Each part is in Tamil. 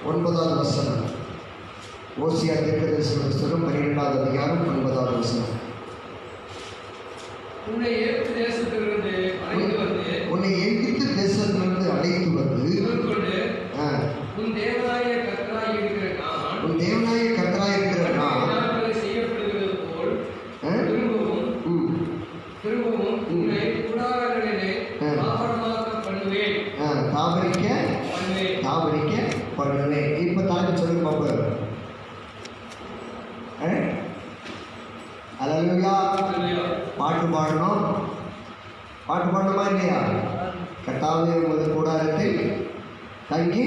9வது வசனம். ஓசியா தீர்க்கதரிசன புத்தகம் 12வது அதிகாரம் 9வது வசனம். உன்னை எகிப்து தேசத்திலிருந்து அழைத்து வந்து உன் தேவனாகிய கர்த்தராய் இருக்கிற நான் செய்யப்படுகிறது போல் திரும்பவும் உன்னை கூடாரங்களிலே தாபரிக்க பண்ணுவேன். இப்ப தலைப்பு சொல்லுங்க பாப்பா. அல்லேலூயா. பாட்டு பாடணுமா இல்லையா? கர்த்தாவே உமது கூடாரத்தில் தங்கி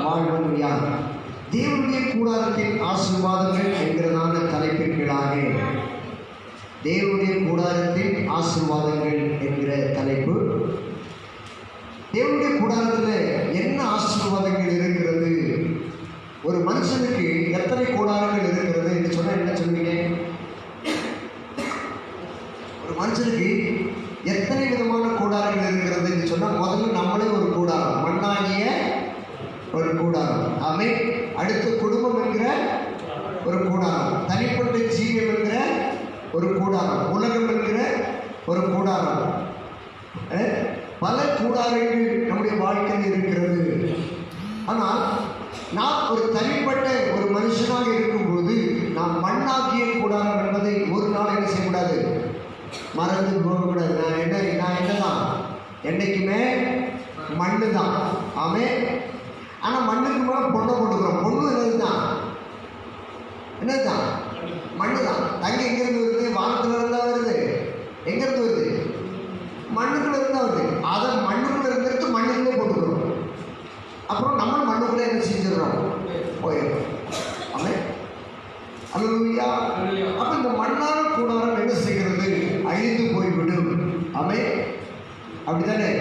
வாழ்வன் யார்? தேவனுடைய கூடாரத்தின் ஆசீர்வாதங்கள் என்கிறதான தலைப்பின் கீழாக தேவனுடைய கூடாரத்தின் ஆசீர்வாதங்கள் என்கிற தலைப்பு. தேவனுடைய கூடாரத்தில் என்ன ஆசீர்வாதங்கள் இருக்கிறது? ஒரு மனுஷனுக்கு எத்தனை கூடாரங்கள் இருக்கிறது என்று சொன்ன என்ன சொல்வீங்க? ஒரு மனுஷனுக்கு எத்தனை விதமான கூடாரங்கள் இருக்கிறது என்று சொன்னால், முதல்ல நம்மளே ஒரு கூடாரம், மண்ணாகிய ஒரு கூடாரம். ஆமே. அடுத்து குடும்பம் என்கிற ஒரு கூடாரம், தனிப்பட்ட ஜீவன் என்கிற ஒரு கூடாரம், உலகம் என்கிற ஒரு கூடாரம், பல கூடாரங்கள் நம்முடைய வாழ்க்கையில் இருக்கிறது. ஆனால் நாம் ஒரு தனிப்பட்ட ஒரு மனுஷனாக இருக்கும்போது நாம் மண்ணாகிய கூடாரம் என்பதை ஒரு நாள் என்ன செய்யக்கூடாது, மறந்து போகக்கூடாது. நான் என்னதான் என்றைக்குமே மண்ணு தான். ஆமே. ஆனால் மண்ணுக்கு மேலே பொண்ணை போட்டுக்கிறோம். பொண்ணு என்னதுதான் மண்ணு தான். தங்க எங்கேருந்து வருது? வானத்தில் இருந்தால் வருது. எங்கேருந்து வருது? மண்ணுக்குள்ள இருந்தால் வருது. அதை மண்ணுக்குள்ள இருக்கிறது மண்ணுக்குள்ளே போட்டுக்கிறோம். அப்புறம் நம்ம மண்ணுக்குள்ளே என்ன செஞ்சிடறோம், போயிடும். ஆமே. அல்லேலூயா. அப்போ இந்த மண்ணான கூடாரம் என்ன செய்கிறது? அழிந்து போய்விடும். ஆமே. அப்படித்தானே?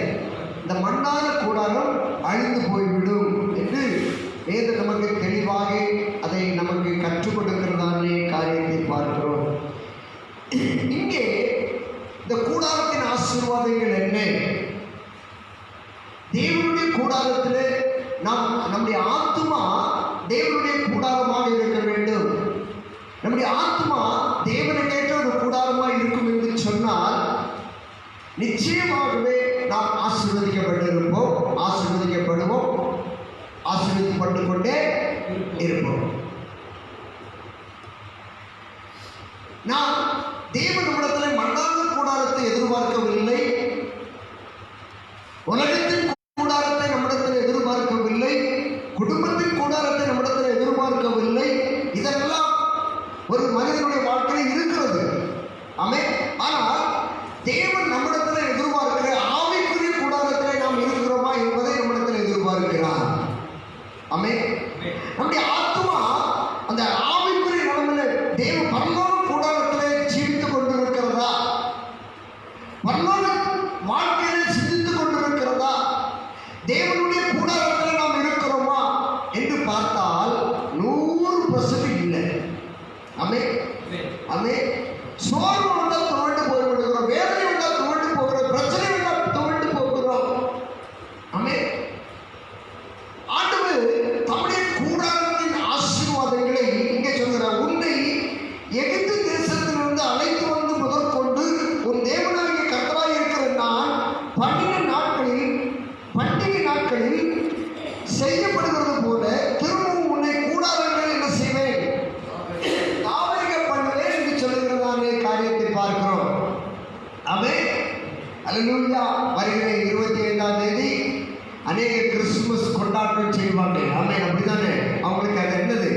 இந்த மண்ணான கூடாரம் அழிந்து போய்விடும் என்று வேதம் நமக்கு தெளிவாக அதை நமக்கு கற்றுக் கொடுக்கிறதானே காரியத்தை பார்க்கிறோம். இங்கே இந்த கூடாரத்தின் ஆசீர்வாதங்கள் என்ன? தேவனுடைய கூடாரத்தில் நம்முடைய ஆத்துமா தேவனுடைய கூடாரமாக இருக்க வேண்டும். நம்முடைய ஆத்மா தேவனுக்கேற்ற ஒரு கூடாரமாக இருக்கும் என்று சொன்னால் நிச்சயமாகவே நாம் ஆசீர்வதிக்கப்பட்டிருப்போம், ஆசீர்வதிக்கப்படுவோம், ஆசீர்வதிக்கப்பட்டு கொண்டே இருப்போம். நாம் தேவனிடத்தில் மண்ணான கூடாரத்தை எதிர்பார்க்கவில்லை, உலகத்தின் கூடாரத்தை நம்மிடத்தில் எதிர்பார்க்கவில்லை, குடும்பத்தின் கூடாரத்தை நம்மிடத்தில் எதிர்பார்க்கவில்லை. இதெல்லாம் ஒரு மனிதனுடைய வாழ்க்கையில் இருக்கிறது. ஆமே. ஆனால் தேவன் நம்மிடத்தில் எதிர்பார்க்கிற ஆவிக்குரிய கூடாரத்தில் நாம் இருக்கிறோமா என்பதை நம்மிடத்தில் எதிர்பார்க்கிறார். ஆமே. நம்முடைய ஆத்மா அந்த ஆவிக்குரிய நிலைமையில் தேவ பரலோக கூடாரத்தில் ஜீவித்துக் கொண்டிருக்கிறதா? பரலோக வாழ்க்கையில சிந்தித்துக் கொண்டிருக்கிறதா? தேவனுடைய கூடாரத்தில் நாம் இருக்கிறோமா என்று பார்த்தால் 100% இல்லை. ஆமே. ஆமே. சோர்வு வந்தால் துவண்டு போய்விடுகிறோம், வேதனை வந்தால் துவண்டு போகிறோம், பிரச்சனை வந்தால் துவண்டு போகிறோம். ஆமே. ஆண்டவர் தம்முடைய கூடாரத்தின் ஆசீர்வாதங்களை இங்கே சொல்கிறார். உன்னை எகிப்து தேசத்திலிருந்து அழைத்து வந்து முதற்கொண்டு உன் தேவனாகிய கர்த்தராய் இருக்கிற நான் 12 நாட்களில் பண்டிகை நாட்களில் செய்யப்படுகிறது போல திரும்பவும் உன்னை கூடாரங்கள் என்ன செய்வேன், தாவரிக்க என்று சொல்லுகிறதானே காரியத்தை பார்க்கிறோம். ஆமே. அல்லேலூயா. வருகிற 25ஆம் தேதி அநேக கிறிஸ்துமஸ் கொண்டாட்டம் செய்வாங்க. ஆமே. அப்படித்தானே? அவங்களுக்கு அது என்னது?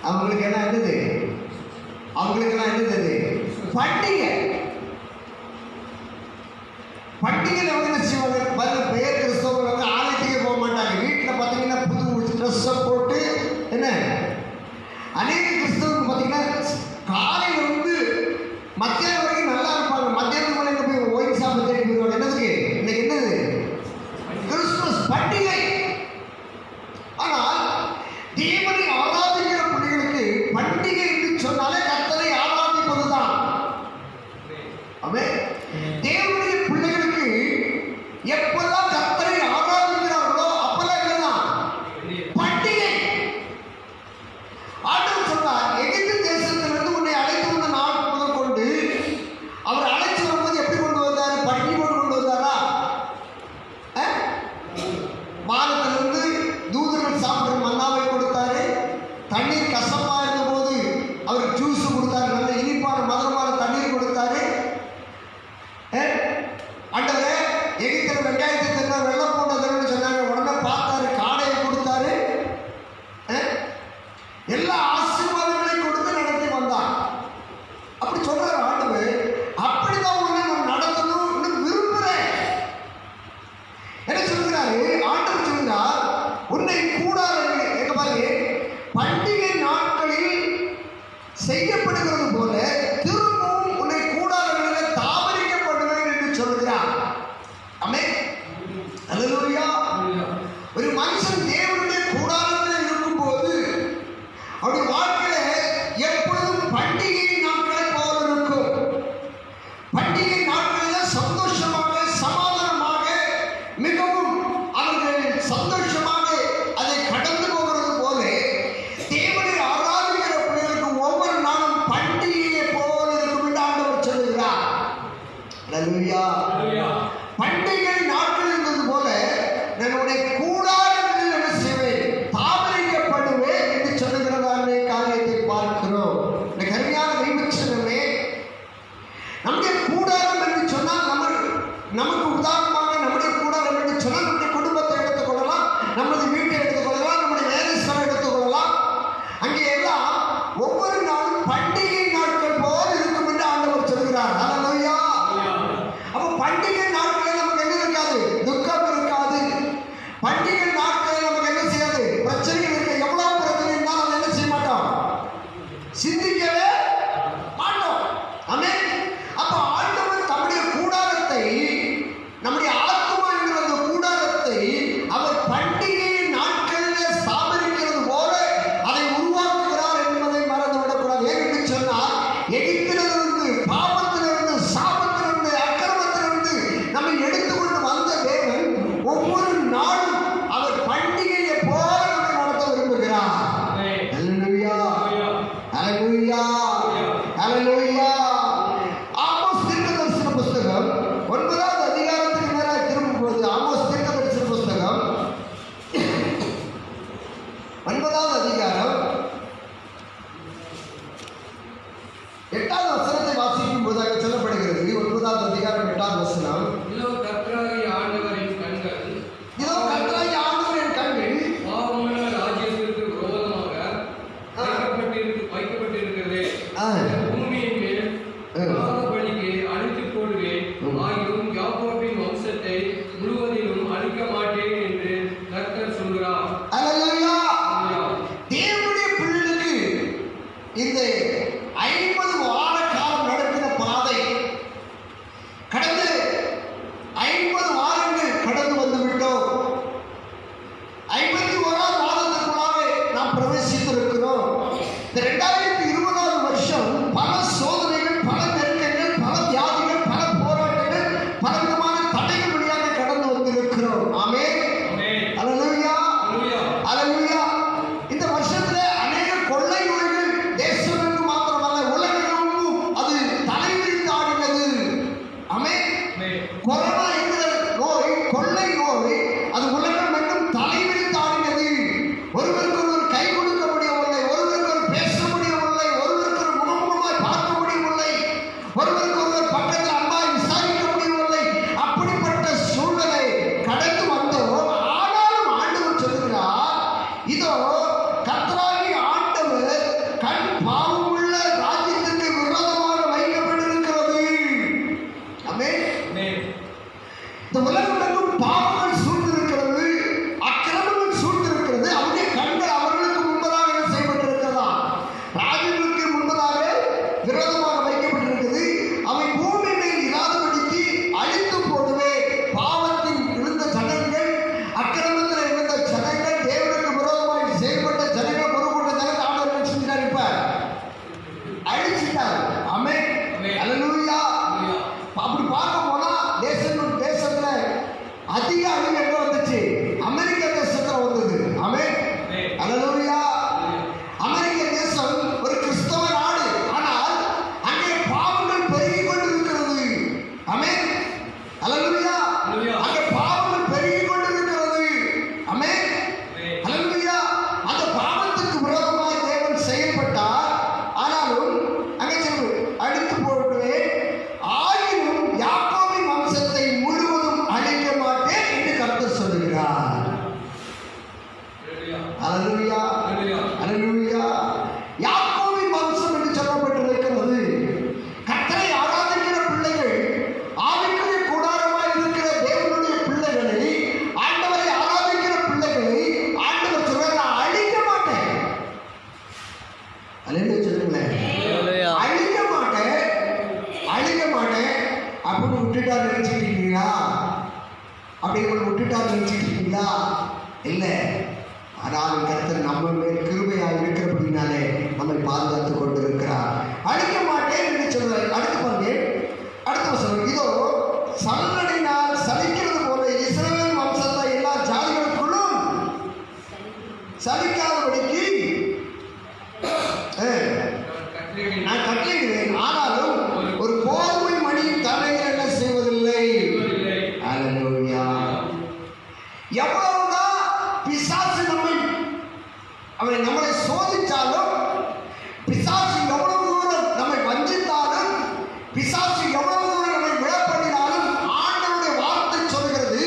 அவங்களுக்கெல்லாம் என்னது? பண்டிகை. பண்டிகையில் அவங்க என்ன செய்வாங்க? பல பெயர் கிறிஸ்தவர்கள் வந்து ஆலயத்துக்கே போக மாட்டாங்க. வீட்டில் பார்த்தீங்கன்னா புது ட்ரெஸ்ஸை போட்டு என்ன, அநேக கிறிஸ்தவர்கள் பார்த்தீங்கன்னா காலையில் வந்து மத்தியானம் வரைக்கும் நல்லா இருப்பாங்க. மத்தியானம் மேலே போய் ஒயின் ஷாப்பை தேடி போயிடுவாங்க. என்னதுக்கு? இன்னைக்கு என்னது? கிறிஸ்துமஸ் பண்டிகை. ஆனால் தேவனை ஆராதிக்கிற பிள்ளைகளுக்கு பண்டிகை என்று சொன்னாலே கர்த்தரை ஆராதிப்பதுதான். ஆமே. தேவனுடைய பிள்ளைகளுக்கு மனுஷன் தேவனுடைய கூடாரத்தில் இருக்கும்போது அவருடைய வாழ்க்கையில எப்பொழுதும் பண்டிகை நாட்களை போல இருக்கும். பண்டிகை நாட்களில் சந்தோஷமாக சமாதானமாக மிகவும் அவர்கள் சந்தோஷமாக அதை கடந்து போகிறது போல தேவனை ஆராதிக்கிற பிள்ளைகளுக்கு ஒவ்வொரு நாளும் பண்டிகையை போல இருக்கும் என்று ஆண்டவர் சொல்லுகிறார். அல்லேலூயா. பண்டிகை நாட்கள் என்பது போல என்னுடைய கூடாரங்களில் என்ன செய்வேன், தாமரிக்கப்படுவேன் என்று சொல்லுகிறதான காரியத்தை பார்க்கிறோம். கருமையான தெய்வச்சனமே, நம்முடைய கூடாரம் என்று சொன்னால் நமக்கு உதாரணமாக நம்முடைய கூடாரம் என்று சொன்னால் நம்முடைய குடும்பத்தை எடுத்துக்கொள்ளலாம், நமது வீட்டை எடுத்துக்கொள்ளலாம், நம்முடைய வேலை ஸ்தலம் எடுத்துக்கொள்ளலாம். அங்கே எல்லாம் ஒவ்வொரு நாளும் பண்டிகை நாட்கள் போல் இருக்கும் என்று ஆண்டவர் சொல்கிறார். அல்லேலூயா. அப்போ பண்டிகை நாட்களில் நமக்கு என்ன இருக்காது, துக்கம் இருக்காது. பண்டிகை நாட்களில் நமக்கு என்ன செய்யாது, பிரச்சனைகள் இருக்கு. எவ்வளவு பிரச்சனை இருந்தாலும் அதை என்ன செய்ய மாட்டோம், சிந்திக்கவே மாட்டோம். ஆமென். அப்போ ஆண்டவர் தம்முடைய கூடாரத்தை, நம்முடைய ஆத்மா என்கிற அந்த கூடாரத்தை அவர் பண்டிகை நாட்களிலே ஸ்தாபரிக்கிறது போல அதை உருவாக்குகிறார் என்பதை மறந்துவிடக்கூடாது. ஏன் என்று சொன்னால், எகிப்திலிருந்து, பாவத்திலிருந்து, சாபத்திலிருந்து, அக்கிரமத்திலிருந்து நம்மை எடுத்துக்கொண்டு வந்த தேவன் ஒவ்வொரு நாளும் அவர் பண்டிகையை போல நம்மை நடத்த விரும்புகிறார். அல்லேலூயா. அல்லேலூயா. அல்லேலூயா. ஆமோஸ் தீர்க்கதரிசன புஸ்தகம் 9வது அதிகாரத்துக்கு நேராக திரும்பும்போது, ஆமோஸ் தீர்க்கதரிசன புஸ்தகம் 9வது அதிகாரம் 8வது வசனத்தை வாசிக்கும் போது அங்கே சொல்லப்படுகிறது. 9வது அதிகாரம் 8வது வசனம். இதோ கர்த்தராகிய ஆண்டவரின் கண்கள் இதோ கர்த்தராகிய ஆண்டவரின் கண்கள் பாவமுள்ள ராஜ்யத்திற்கு விரோதமாக வைக்கப்பட்டிருக்கிறது. பூமியின் மேல் பாவபலிக்கு அழித்துப் போடுவேன், ஆகியும் யாக்கோபின் வம்சத்தை முழுவதிலும் அழிக்க மாட்டேன் என்று கர்த்தர் சொல்கிறார். அல்லேலூயா. தேவனுடைய பிள்ளைகளுக்கு இந்த 50 வார காலம் நடக்கிற பாதை கடந்து 50 வாரங்கள் கடந்து வந்து விட்டோம். 51வது மாதத்திற்குள்ளாக நாம் பிரவேசித்திருக்கிறோம். இந்த 2020வது வருஷம் பல சோதனைகள், பல நெருக்கங்கள், பல வியாதிகள், பல போராட்டங்கள், பல விதமான தடைகள் வழியாக கடந்து வந்திருக்கிறோம். ஆமென். அல்லேலூயா. அல்லேலூயா. இந்த வருஷத்துல அநேக கொள்ளை நோய்கள் தேசமெங்கு மாத்திரமல்ல உலகெங்கும் அது தலைவிரித்து ஆடினது. ஆமென். கொரோனா என்கிற நோய், கொள்ளை நோய், அது உலகமெங்கும் தலைவிரித்து ஆடினது. ஒருவருக்கு ஒருவர் கை கொடுக்க முடியவில்லை, ஒருவருக்கு ஒருவர் பேச முடியவில்லை, ஒருவருக்கு ஒரு முகமுகமாய் பார்க்க முடியவில்லை, ஒருவருக்கு ஒருவர் பக்கத்தில் அன்பாய் விசாரிக்க முடியவில்லை. அப்படிப்பட்ட சூழ்நிலை கடந்து வந்தோம். ஆனாலும் ஆண்டவர் சொல்லுகிறார், இதோ கர்த்தராகிய ஆண்டவர் கண் பாவமுள்ள ராஜ்யத்திற்கு விரோதமாக வைக்கப்பட்டிருக்கிறது. ஆமென். இந்த உலகமெங்கும் பாவங்கள் சூழ்ந்திருக்கிறது, அக்கிரமங்கள் சூழ்ந்திருக்கிறது. அவருடைய கண்கள் அவர்களுக்கு முன்பதாக என்ன செய்யப்பட்டிருக்கிறதா, ராஜ்யத்திற்கு முன்பதாக விரோதமாக வைக்கப்பட்டிருக்கிறது. அவை பூமி மேல் இராதபடிக்கு அழித்து போடுவே. பாவத்தில் இருந்த ஜனங்கள், அக்கிரமத்தில் இருந்த ஜனங்கள், தேவனுக்கு விரோதமாக செயல்பட்ட ஜனங்கள், பொறுப்பட்ட ஜனங்கள் ஆண்டவர் என்ன செஞ்சிட்டார், இப்ப அழிச்சிட்டார். ஆமென். அல்லேலூயா. அப்படி பார்க்க போனா தேசத்துல அதிக அழிவு எங்க வந்துச்சு, அமெரிக்க தேசத்துல வந்தது. ஆமென். அல்லேலூயா. அமெரிக்க தேசம் ஒரு கிறிஸ்தவ நாடு, ஆனால் அங்கே பாவங்கள் பெருகிக் கொண்டிருக்கிறது. ஆமென். அல்லேலூயா. அங்கே பாவங்கள் பெருகிக் கொண்டிருக்கிறது. ஆமென். அல்லேலூயா. அந்த பாவத்துக்கு விரோதமாக தேவன் செயல்பட்டார். ஆனாலும் அங்கே சொல்லு, அழித்து போடுவேன், ஆயினும் யாக்கோபின் வம்சத்தை முழுவதும் அழிக்க மாட்டேன் என்று கர்த்தர் சொல்லுகிறார். அல்லேலூயா. அல்லேலூயா. யாக்கோபின் வம்சம் என்று சொல்லப்பட்டிருக்கிறது. கர்த்தரை ஆராதிக்கிற பிள்ளைகள், ஆவிக்குரிய கூடாரமாய் இருக்கிற தேவனுடைய பிள்ளைகளை, ஆண்டவரை ஆராதிக்கிற பிள்ளைகளை ஆண்டவர் சொல்றார், நான் அழிக்க மாட்டேன். அல்லேலூயா சொல்லுங்களேன். அழிக்க மாட்டேன், அழிக்க மாட்டேன் அப்படின்னு விட்டுட்டார் நினைச்சிட்டு இருக்கீங்களா? அப்படி விட்டுட்டார் நினைச்சிட்டு இருக்கீங்களா? இல்லை. ஆனாலும் கர்த்தர் நம்ம மேல் கிருபையாக இருக்கிறபடினாலே நம்மை பாதுகாத்து கொண்டிருக்கிறார். அழிக்க மாட்டேன் என்று சொல்றார். அடுத்து பாருங்க, அடுத்த வசனம், இதோ சல்லடையினால் சலிக்கிறது போல இஸ்ரவேல் வம்சத்தை எல்லா ஜாதிகளுக்குள்ளும் சலிக்காதபடிக்கு நான் கட்டளையிடுவேன். ஆனாலும் ஒரு கோதுமை மணியின் தலையில் என்ன செய்வதில்லை. அல்லேலூயா. எவ்வளவுதான் பிசாசு நம்மளை சோதித்தாலும், பிசாசு எவ்வளவு தூரம் நம்மை வஞ்சித்தாலும், பிசாசு எவ்வளவு தூரம் நம்மை விழப்பண்ணினாலும், ஆண்டவருடைய வார்த்தை சொல்கிறது,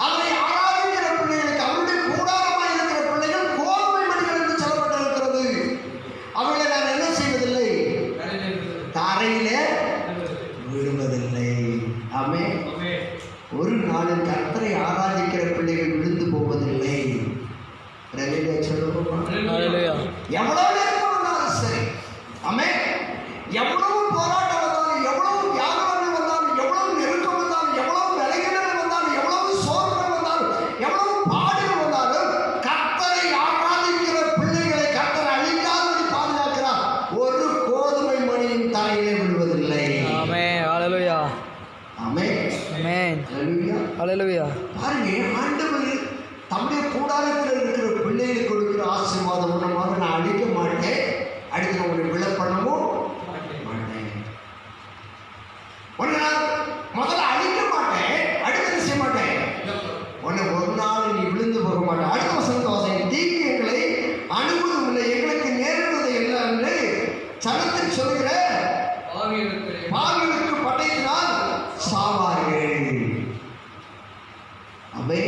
அவரை ஆராதிக்கிற பிள்ளைகளுக்கு, அவருடைய கூடாரமாக இருக்கிற பிள்ளைகள் கோதுமை மணிகள் என்று சொல்லப்பட்டிருக்கிறது. அவர்களை நான் என்ன செய்வதில்லை, தரையிலே விடுவதில்லை. ஆமென். ஒரு நாளில் கர்த்தரை ஆராதிக்கிற பிள்ளைகள் விழுந்து போவதில்லை. எவ்வளவு நேரம் வந்தாலும் சரி, ஆமென், எவ்வளவு போராட்டம் வந்தாலும், எவ்வளவு வியாபாரம் வந்தாலும், எவ்வளவு நெருக்கம் வந்தாலும், எவ்வளவு விலைகள் வந்தாலும், எவ்வளவு சோர்வுகள் வந்தாலும், எவ்வளவு பாடுகள் வந்தாலும், கர்த்தரை ஆராதிக்கிற பிள்ளைகளை கர்த்தர் அழிக்காதபடி பாதுகாக்கிறார். ஒரு கோதுமை மணியின் தலையிலே விழுவதில்லை. ஆமென். ஹல்லேலூயா. ஆமென். ஆமென். ஹல்லேலூயா. ஹல்லேலூயா. பாருங்க, ஆண்டவர் தம்முடைய கூடாரத்தில் இருக்கிற பிள்ளைகளுக்கு கொடுக்கிற ஆசீர்வாதம் மூலமாக நான் அழிக்க மாட்டேன், அடுத்து நான் உன்னை விழ பண்ணவும் மாட்டேன். உன்னை நான் முதல்ல அழிக்க மாட்டேன், அடுத்து செய்ய மாட்டேன், உன்னை ஒரு நாள் நீ விழுந்து போக மாட்டேன். அடுத்த வசனத்தை வாசிங்க. தீங்கு எங்களை அனுபவம் எங்களுக்கு நேரிடுவது என்ன என்று சனத்தில் சொல்கிற பாவிகளுக்கு படைத்தினால் சாவார்கள். அவை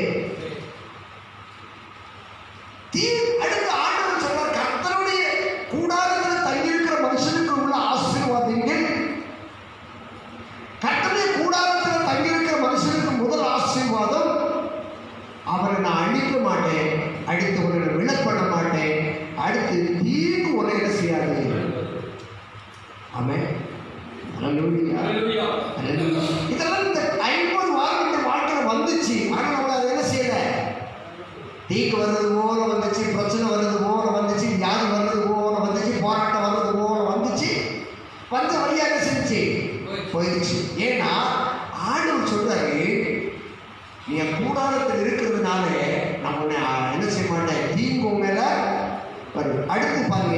அடுத்த ஆண்டவர் சொல்றார், கர்த்தருடைய கூடாரத்தில் தங்கியிருக்கிற மனுஷனுக்கு உள்ள ஆசீர்வாதங்கள், கர்த்தருடைய கூடாரத்தில் தங்கியிருக்கிற மனுஷனுக்கு முதல் ஆசீர்வாதம், அவரை நான் அழிக்க மாட்டேன், அடுத்து உன்னை விழப்பட மாட்டேன், அடுத்து தீங்கு உன்னை செய்யாது. ஆமென். ஹல்லேலூயா. ஹல்லேலூயா. இதெல்லாம் இந்த 50 வாரம் இந்த வாழ்க்கையில் வந்துச்சு. ஆனால் நம்மளை அதை என்ன செய்யல, தீக்கு வர்றது போல வந்துச்சு, பிரச்சனை வர்றது போல வந்துச்சு, வியாதி வர்றது போல வந்துச்சு, போராட்டம் வர்றது போல வந்துச்சு, வந்து வழியாக செஞ்சு போயிடுச்சு. ஏன்னா ஆண்டவர் சொல்றாரு, நீ கூடாரத்தில் இருக்கிறதுனால நான் உன்னை என்ன செய்ய மாட்டேன், தீங்கு மேல வரும். அடுத்து பாருங்க,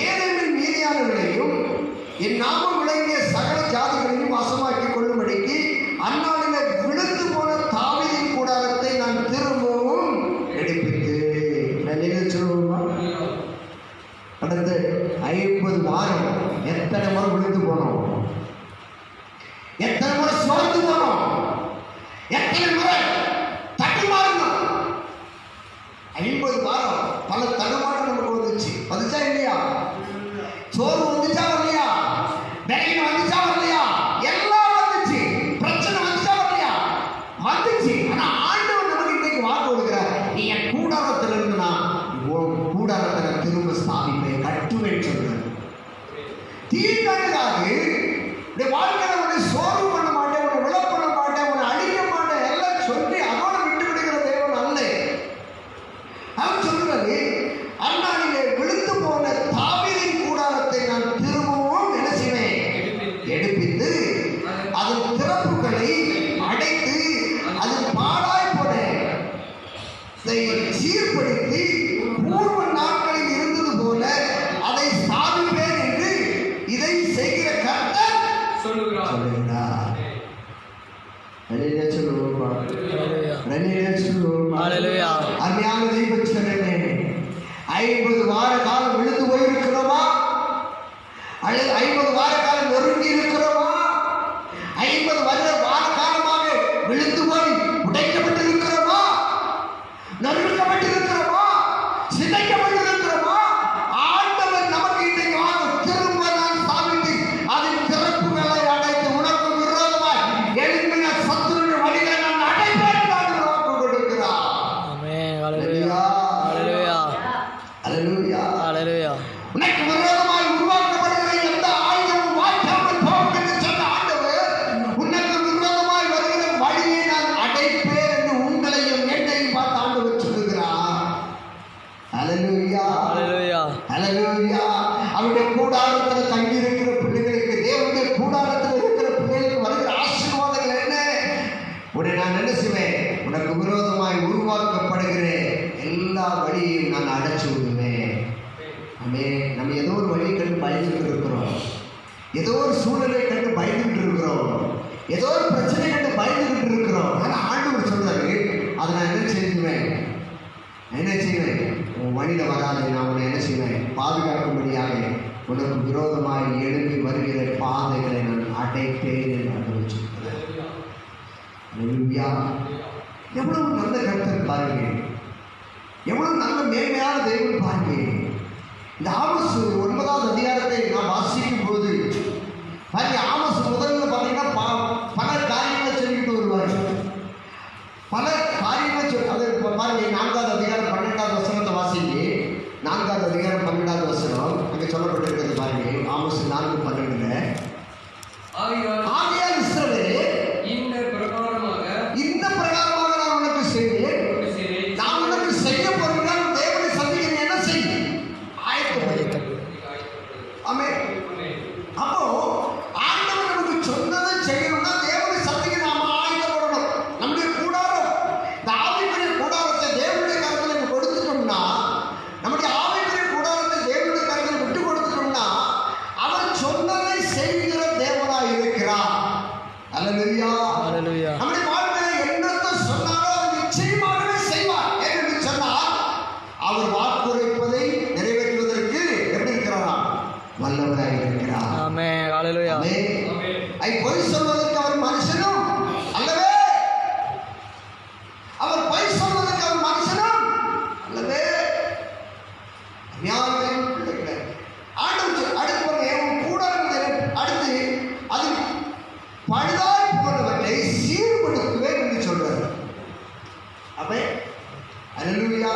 ஏதேனும் மீதியானவர்களையும் என் நாமம் விளங்கிய சகல ஜாதிகளையும் வசமாக்கி கொள்ளும்படிக்கு அந்நாளில் விழுந்து போன தாவீதின் கூடாரத்தை நான் திரும்பவும் எடுப்பித்து சொல்லுவோமா. அடுத்து 50 வாரம் எத்தனை முறை விழுந்து போனோம், எத்தனை முறை சோர்ந்து போனோம், எத்தனை முறை தடுமாறணும். 50 வாரம் பல தடுமாற்றம் நமக்கு வந்துச்சா இல்லையா? சோர்வு வந்துச்சா வரலையா? வேலைக்கு வந்துச்சா வரலையா? எல்லாம் வந்துச்சு. பிரச்சனை வந்துச்சா வரலையா? வந்துச்சு. ஆனா ஆண்டவர் நமக்கு இன்னைக்கு வாக்கு கொடுக்கிறார், நீ என் கூடாரத்தில் இருந்துனா கூடாரத்தை திரும்ப ஸ்தாபிப்பேன், கட்டுவேன் சொல்றேன். தீர்க்காக வாழ்க்கையில உன்னை சோர்வு பண்ண மாட்டேன், உன்னை விழ பண்ண மாட்டேன், உன்னை அழிக்க மாட்டேன் எல்லாம் சொல்லி அதோட விட்டு விடுகிற தேவன் அல்ல. அவன் சொல்றது, அந்நாளிலே விழுந்து போன தாவீதின் கூடாரத்தை நான் திரும்பவும் என்ன செய்வேன், எடுப்பித்து அதன் திறப்புகளை அடைத்து அதன் பாழாய் போன சீர்படுத்தி பூர்வ நாட்களில் இருந்தது போல அதை ஸ்தாபிப்பேன் என்று இதை செய்கிற கர்த்தர் சொல்லுகிறார். அருமையான தெய்வச்சனே, 50 வார காலம் விழுந்து போயிருக்கிறோமா, அல்லது 50 வார காலம் நொறுங்கி இருக்கிறோமா, 50 வார காலமாக விழுந்து போய் உடைக்கப்பட்டிருக்கிறோமா, நொறுக்கப்பட்டிருக்கிறோமா, சிதைக்கப்பட்டிருக்கிறோமா? ஆண்டவர் நமக்கு இன்றைக்கு திரும்ப நான் ஸ்தாபித்து அதன் திறப்புகளை அடைத்து உனக்கு விரோதமாய் எழுப்பின சத்துருவின் வழிகளை நான் அடைப்பேன் என்று வாக்கு கொடுக்கிறார். ஆமென். ஹல்லேலூயா. ஹல்லேலூயா. ஹல்லேலூயா. ஹல்லேலூயா. உனக்கு அல்லேலூயா. அவருடைய கூடாரத்தில் தங்கி இருக்கிற பிள்ளைகளுக்கு, தேவனுடைய கூடாரத்தில் இருக்கிற பிள்ளைகளுக்கு வருகிற ஆசீர்வாதங்கள் என்ன? உன்னை நான் என்ன செய்வேன்? உனக்கு விரோதமாய் உருவாக்கப்படுகிற எல்லா வழியையும் நான் அடைச்சு விடுவேன். ஆமே. நம்ம ஏதோ ஒரு வழியை கண்டு பயந்துட்டு இருக்கிறோம், ஏதோ ஒரு சூழ்நிலை கண்டு பயந்துட்டு இருக்கிறோம், ஏதோ ஒரு பிரச்சனை கண்டு பயந்துகிட்டு இருக்கிறோம். ஆனால் ஆண்டவர் சொல்றாரு, அதை நான் என்ன செய்வேன்? உன் வழியில வராது, நான் உன்னை என்ன செய்வேன்? பாதுகாக்கும்படியாக உனக்கு விரோதமாய் எழுப்பி வருகிற பாதைகளை நான் அடைப்பேன் என்று ஆண்டவர் சொல்கிறார். அல்லேலூயா. எவ்வளவு நல்ல கர்த்தர் பாருங்க, எவ்வளவு நல்ல மேன்மையான தெய்வம் பாருங்க. இந்த ஆமோஸ் 9வது அதிகாரத்தை நான் வாசிக்கும் போது பாருங்க, ஆமோஸ் முதல்ல பார்த்தீங்கன்னா பல காரியங்களை சொல்லிக்கிட்டு வருவார். பல காரியங்களை அது பாருங்க, 4வது அதிகாரம் 12வது வசனத்தை வாசிங்க. 4வது அதிகாரம் 12வது வசனம் அங்கே சொல்லப்பட்டிருக்கிறது பாருங்க. ஆமோஸ் 4:12. ஆகையால் இஸ்ரவேலே, இந்த பிரகாரமாக நான் உனக்கு செய்வேன், நான் உனக்கு செய்ய போகிறேன். தேவனை சந்திக்க என்ன செய்யும்? ஆயத்தப்படு. ஆமென். அப்போ ஆண்டவர் நமக்கு சொன்னதை செய்யணும்னா தேவனை சந்திக்க நாம ஆயத்தப்படணும். நம்முடைய கூடாரம், இந்த ஆவிக்குரிய கூடாரத்தை தேவனுடைய கரத்தில் கொடுத்துட்டோம்னா, நம்முடைய ஆவிக்குரிய கூடாரத்தை தேவனுடைய கரத்தில் விட்டு கொடுத்துட்டோம்னா, அவர் சொன்னதை செய்கிற தேவனாய் இருக்கிறார். அல்லேலூயா. Hallelujah. நம்முடைய வாழ்க்கையில என்னத்தை சொன்னாலும் அவர் நிச்சயமாகவே செய்வார். என்று சொன்னால் அவர் வாக்குரைப்பதை நிறைவேற்றுவதற்கு எப்படி இருக்கிறாரா? வல்லவராய் இருக்கிறார். Amen. Hallelujah. பொய் சொல்வதற்கு அவர் மனுஷனும் அல்லவே, அவர் பொய் சொல்வதற்கு அவர் மனுஷனும் அல்லவே. ஞானம் பிள்ளைகளே, ஆண்டவர் அடுத்து பாருங்க, கூடாரம் அடுத்து அது பழுதாய் போனவற்றை சீர்படுத்துவேன் என்று சொல்றார். அப்ப அல்லேலூயா,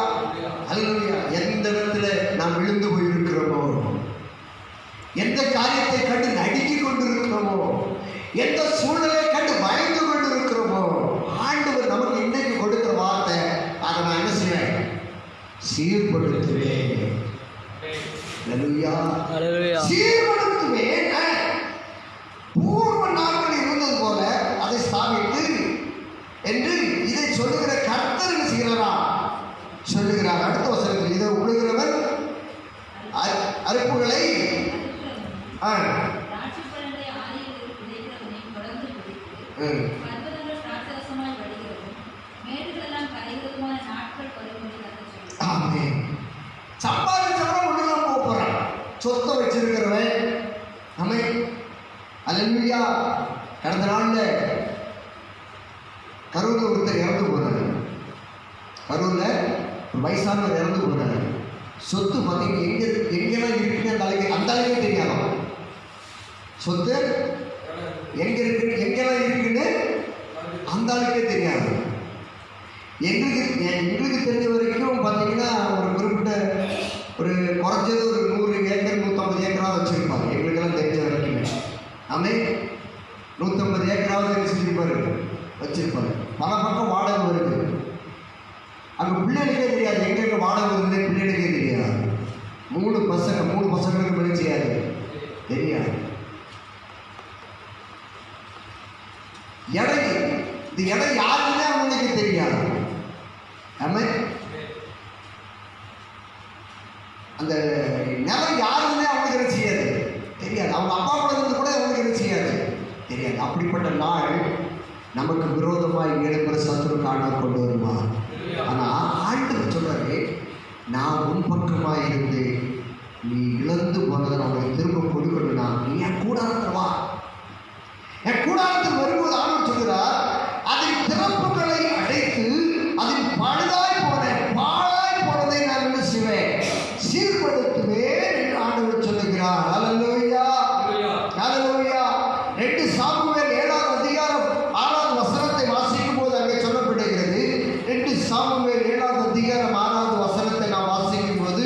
அல்லேலூயா. எந்த இடத்துல நாம் விழுந்து போயிருக்கிறோமோ, எந்த காரியத்தை கண்டு நடுங்கிக் கொண்டிருக்கிறோமோ, எந்த சூழ்நிலை கண்டு பயந்து கொண்டிருக்கிறோமோ, ஆண்டவர் நமக்கு இன்றைக்கு கொடுக்கிற வார்த்தை, அதை நான் என்ன செய்வேன்? சீர்படுத்துவேன். அல்லேலூயா. Hallelujah. சீர்படுத்துவேன். பூர்வ நாட்கள் இருந்தது போல அதை ஸ்தாபித்து என்று இதை சொல்லுகிற கர்த்தர் என்ன செய்கிறாரா? சொல்லுகிறார். அடுத்த வசனத்தில், இதை உழுகிறவன் அறுப்புகளை சம்பாதிச்சவன் ஒண்ணுதான் போறான், சொத்தை வச்சிருக்கிறவன். ஆமென். அல்லேலூயா. கடந்த நாள்ல கரூர்ல ஒருத்தர் இறந்து போனார். கரூர்ல ஒரு வயசானவர் இறந்து போனார். சொத்து பார்த்தீங்கன்னா எங்கெல்லாம் இருக்குன்னு அந்த அளவுக்கு தெரியாதான். சொத்து எங்க இருக்கு, எங்கெல்லாம் இருக்குன்னு அந்த அளவுக்கே தெரியாது. எங்களுக்கு தெரிஞ்ச வரைக்கும் பார்த்தீங்கன்னா ஒரு குறிப்பிட்ட ஒரு குறைஞ்சது ஒரு 100 ஏக்கர் 150 ஏக்கராவது வச்சிருப்பாங்க. எங்களுக்கெல்லாம் தெரிஞ்ச வரைக்குமே. ஆமென். 150 ஏக்கராவது என்ன செஞ்சிருப்பாரு? வச்சிருப்பாரு. பல பக்கம் வாடகை வருது. அங்கே பிள்ளைகளுக்கே தெரியாது எங்க வாடகை வருது, பிள்ளைகளுக்கே தெரியாது. 3 பசங்களுக்கு மேலே செய்யாது, தெரியாது. இந்த இடம் யாருன்னே அவங்களுக்கு தெரியாது. ஆமென். அந்த நிலம் யாருன்னே அவங்களுக்கு என்ன செய்யாது, தெரியாது. அவங்க அப்பா கூட இருந்து கூட அவங்களுக்கு என்ன செய்யாது, தெரியாது. அப்படிப்பட்ட நாள் நமக்கு விரோதமாக எழுப்புற சத்துரு காண கொண்டு வருவார். ஆனால் ஆண்டவர் சொல்றாரு, நான் உன் பக்கமாக இருந்து நீ இழந்து போனதை அவங்களுக்கு திரும்ப கொடுக்கணும்னா நீ என் கூடாரத்தில் வா. என் கூடாரத்தில் வரும்போது ஆண்டவர் சொல்கிறார், அதில் திறப்புகளை அடைத்து அதில் பாழாய் போனதை நான் என்ன செய்வேன்? சீர்படுத்துவேன் என்று ஆண்டவர் சொல்லுகிறார். அல்லேலூயா, அல்லேலூயா. 2 சாமுவேல் 7வது அதிகாரம் 6வது வசனத்தை வாசிக்கும் போது அங்கே சொல்லப்படுகிறது. 2 சாமுவேல் 7வது அதிகாரம் 6வது வசனத்தை நான் வாசிக்கும் போது,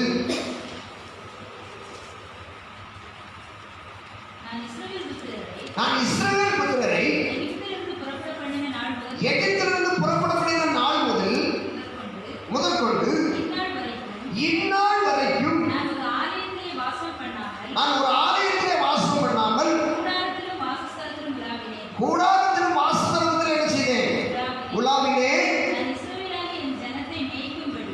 நான் இஸ்ரவேல் புத்திரரை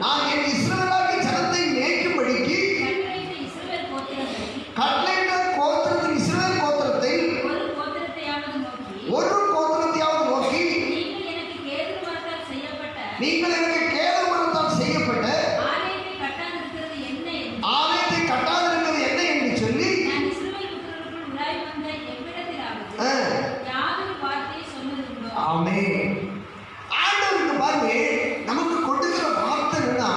நான் என் இஸ்ரவேலாகிய ஜனத்தை மேய்க்கும்படிக்கு கட்டளையிட்ட இஸ்ரவேல் கோத்திரத்தை கட்டளையிட்ட கோத்திரத்தின் இஸ்ரவேல் கோத்திரத்தை ஒரு கோத்திரத்தையாவது நோக்கி ஒரு கோத்திரத்தையாவது நோக்கி நீங்கள் எனக்கு கேது மரத்தால் செய்யப்பட்ட நீங்கள் எனக்கு கேது மரத்தால் செய்யப்பட்ட ஆலயத்தை கட்டாதிருக்கிறது என்ன ஆலயத்தை கட்டாதிருக்கிறது என்ன என்று என்று சொல்லி நான் இஸ்ரவேல் புத்திரருக்குள் உலாவி வந்த எவ்விடத்திலாவது யாதொரு வார்த்தையை சொன்னதுண்டோ? ஆமென். ஆண்டவருக்கு பாருங்க, நமக்கு கொடுக்கிற வார்த்தை என்னன்னா,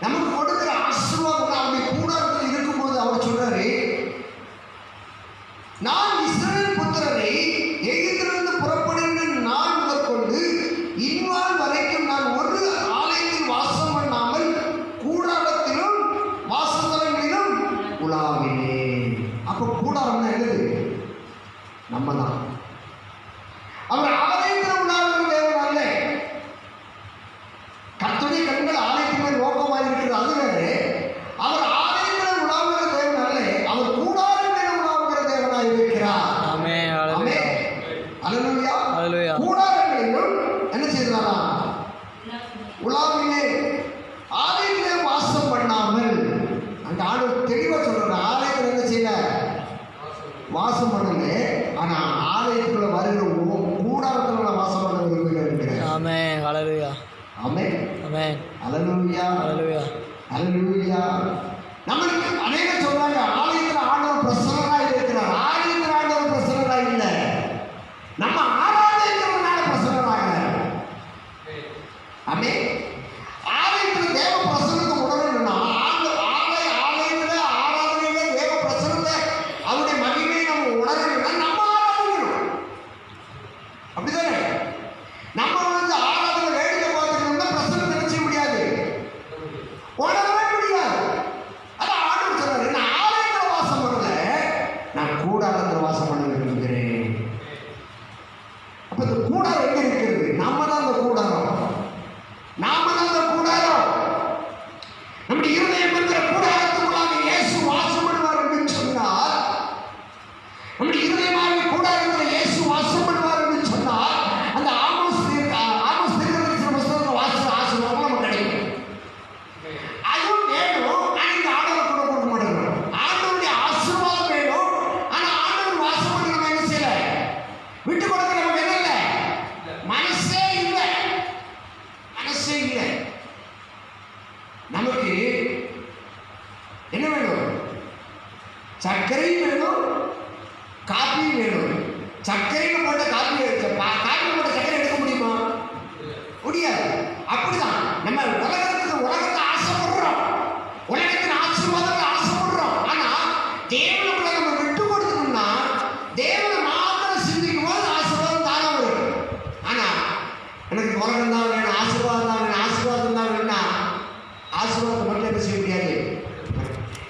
நமக்கு கொடுக்கிற ஆசீர்வாதம் அவருடைய கூடாரத்தில் இருக்கும்போது அவர் சொல்றாரு, நான் இஸ்ரவேல் புத்திரரை எகிப்திலிருந்து புறப்படுகிற நாள் முதற்கொண்டு இந்நாள் வரைக்கும் நான் ஒரு ஆலயத்தில் வாசம் பண்ணாமல் கூடாரத்திலும் வாசஸ்தலங்களிலும் உலாவினேன். அப்போ கூடாரம்னா என்னது? நம்ம தான். அவர் ஆலயத்தில் உலாவுகிற தேவன் அல்ல. கர்த்தருடைய கண்கள் ஆலயத்தின் மேல் நோக்கமாக இருக்கிறது, அது வேறு. அவர் ஆலயத்தில் உலாவுகிற தேவன் அல்ல, அவர் கூடாரம் மேல் உலாவுகிற தேவனாய் இருக்கிறார். ஆமென். ஆமென். அல்லேலூயா. அல்லேலூயா. கூடாரங்களிலும் என்ன செய்தாராம்? உலாவிலே ஆலயத்திலே வாசம் பண்ணாமல். அந்த ஆண்டவர் தெளிவாக சொல்றாரு, ஆலயத்தில் என்ன செய்யல? வாசம் பண்ணல. ஆனா ஆலயத்துக்குள்ள வருகிற கூடாரத்துல வாசம் பண்ண விரும்புகிறேன். ஆமென். அல்லேலூயா. ஆமென். ஆமென். அல்லேலூயா. அல்லேலூயா. அல்லேலூயா. நமக்கு அநேகர் சொல்றாங்க, ஆலயத்துல ஆண்டவர் பிரசன்னராய் இருக்கிறார். ஆலயத்துல ஆண்டவர் பிரசன்னராய் இல்லை, நம்ம ஆராதனைக்கிறதுனால பிரசன்னராகிறார். ஆமென். ஆலயத்துல தேவ பிரசன்னத்தை உணரணும்னா ஆலயத்துல ஆராதனையில தேவ பிரசன்னத்தை அவருடைய மகிமையை நம்ம உணரணும்னா நம்ம ஆராதிக்கணும். அப்படிதானே? நம்ம ஆராதனை வேடிக்கை பார்த்துக்கணும்னா பிரசன்னத்தை நினைச்ச முடியாது, உணரவே முடியாது. அதான் ஆண்டவர் சொல்றாரு, நான் ஆலயத்துல வாசம் பண்ணல, நான் கூடாரத்துல வாசம் பண்ண விரும்புகிறேன். அப்ப இந்த கூடாரம் எங்க இருக்கிறது? நாம தான் அந்த கூடாரம். நாம தான் அந்த கூடாரம். நம்முடைய இருதயம் என்கிற கூடாரத்துக்குள்ளாக இயேசு வாசம் பண்ணுவார் என்று சொன்னார். நம்முடைய இருதயமாக கூடாரத்தில் இயேசு வாசம் பண்ணுவார் என்று சொன்னார். அந்த ஆமோஸ் தீர்க்கதரிசன புத்தகத்தில் வாசித்த ஆசீர்வாதம் நமக்கு கிடைக்கும். அதுவும் வேணும். அன்னைக்கு ஆண்டவர் கூட கொடுக்க மாட்டேங்கிறோம். ஆண்டவருடைய ஆசீர்வாதம் வேணும். ஆனா ஆண்டவர் வாசம் பண்ணி நம்ம என்ன செய்யல? விட்டு கொடுக்க நமக்கு என்ன இல்லை? மனசே இல்லை. மனசே இல்லை. நமக்கு என்ன வேணும்? சர்க்கரையும் வேணும், காப்பியும் வேணும். சர்க்கரையில் போட்ட காப்பியில் போட்ட சர்க்கரை எடுக்க முடியுமா? முடியாது. அப்படிதான் நம்ம உலகத்தை ஆசைப்படுறோம், உலகத்தின் ஆசீர்வாதத்தை ஆசைப்படுறோம். ஆனா தேவனுக்குள்ள நம்ம விட்டு கொடுக்கணும்னா தேவனை மாத்திரம் சிந்திக்கும் போது ஆசீர்வாதம் தானே வரும். ஆனா எனக்கு உலகம் தான் வேணும், ஆசீர்வாதம் தான் வேணும், ஆசீர்வாதம் தான் வேணும்னா ஆசீர்வாதத்தை மட்டும் என்ன செய்ய முடியாது.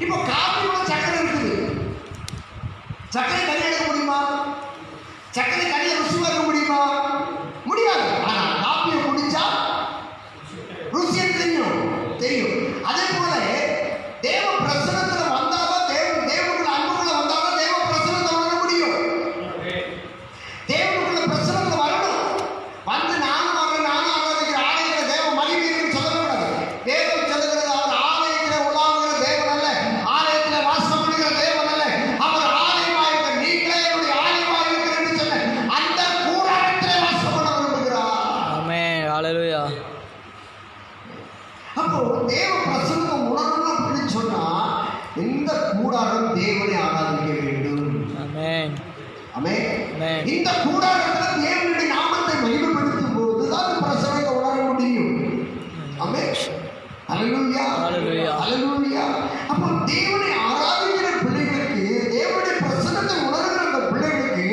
இப்போ காப்பியோட சர்க்கரை இருக்குது, சர்க்கரை தனி எடுக்க முடியுமா? சர்க்கரை தனியை ருசி பார்க்க முடியுமா? முடியாது. ஆனா காப்பியை குடிச்சா ருசி தெரியும் தெரியும். அதே போல தேவ பிரசன்னத்துல வந்தாதான் தேவனுக்குள்ள அன்புக்குள்ள வந்தாதான் தேவ பிரசன்னத்தை வர முடியும். தேவனுக்குள்ள பிரசன்னத்துல வரணும். வந்து நானும் ஆராதிக்கிற ஆலயத்தில் தேவ மகிமையை சொல்லக்கூடாது. தேவன் சொல்லுகிறது, அவர் ஆலயத்தில் உலாவுகிற தேவன் அல்ல, ஆலயத்தில் வாசம் பண்ணுகிற தேவன் அல்ல, அவர் ஆலயமாக இருக்கிற நீங்களே என்னுடைய ஆலயமாக இருக்கிற என்று சொன்ன அந்த கூடாரத்திலே வாசம் பண்ண விரும்புகிறார். ஆமென். அல்லேலூயா. அப்போ தேவ பிரசன்னத்தை உணரணும் அப்படின்னு சொன்னா இந்த கூடாரம் தேவனை ஆராதிக்க வேண்டும். ஆமென். ஆமென். ஆமென். இந்த கூடாரத்தில் தேவனுடைய நாமத்தை மகிமைப்படுத்தும் போதுதான் இந்த பிரசன்னத்தை உணர முடியும். ஆமென். அல்லேலூயா. அல்லேலூயா. அல்லேலூயா. அப்போ தேவனை ஆராதிக்கிற பிள்ளைகளுக்கு, தேவனுடைய பிரசன்னத்தை உணர்கிற அந்த பிள்ளைகளுக்கு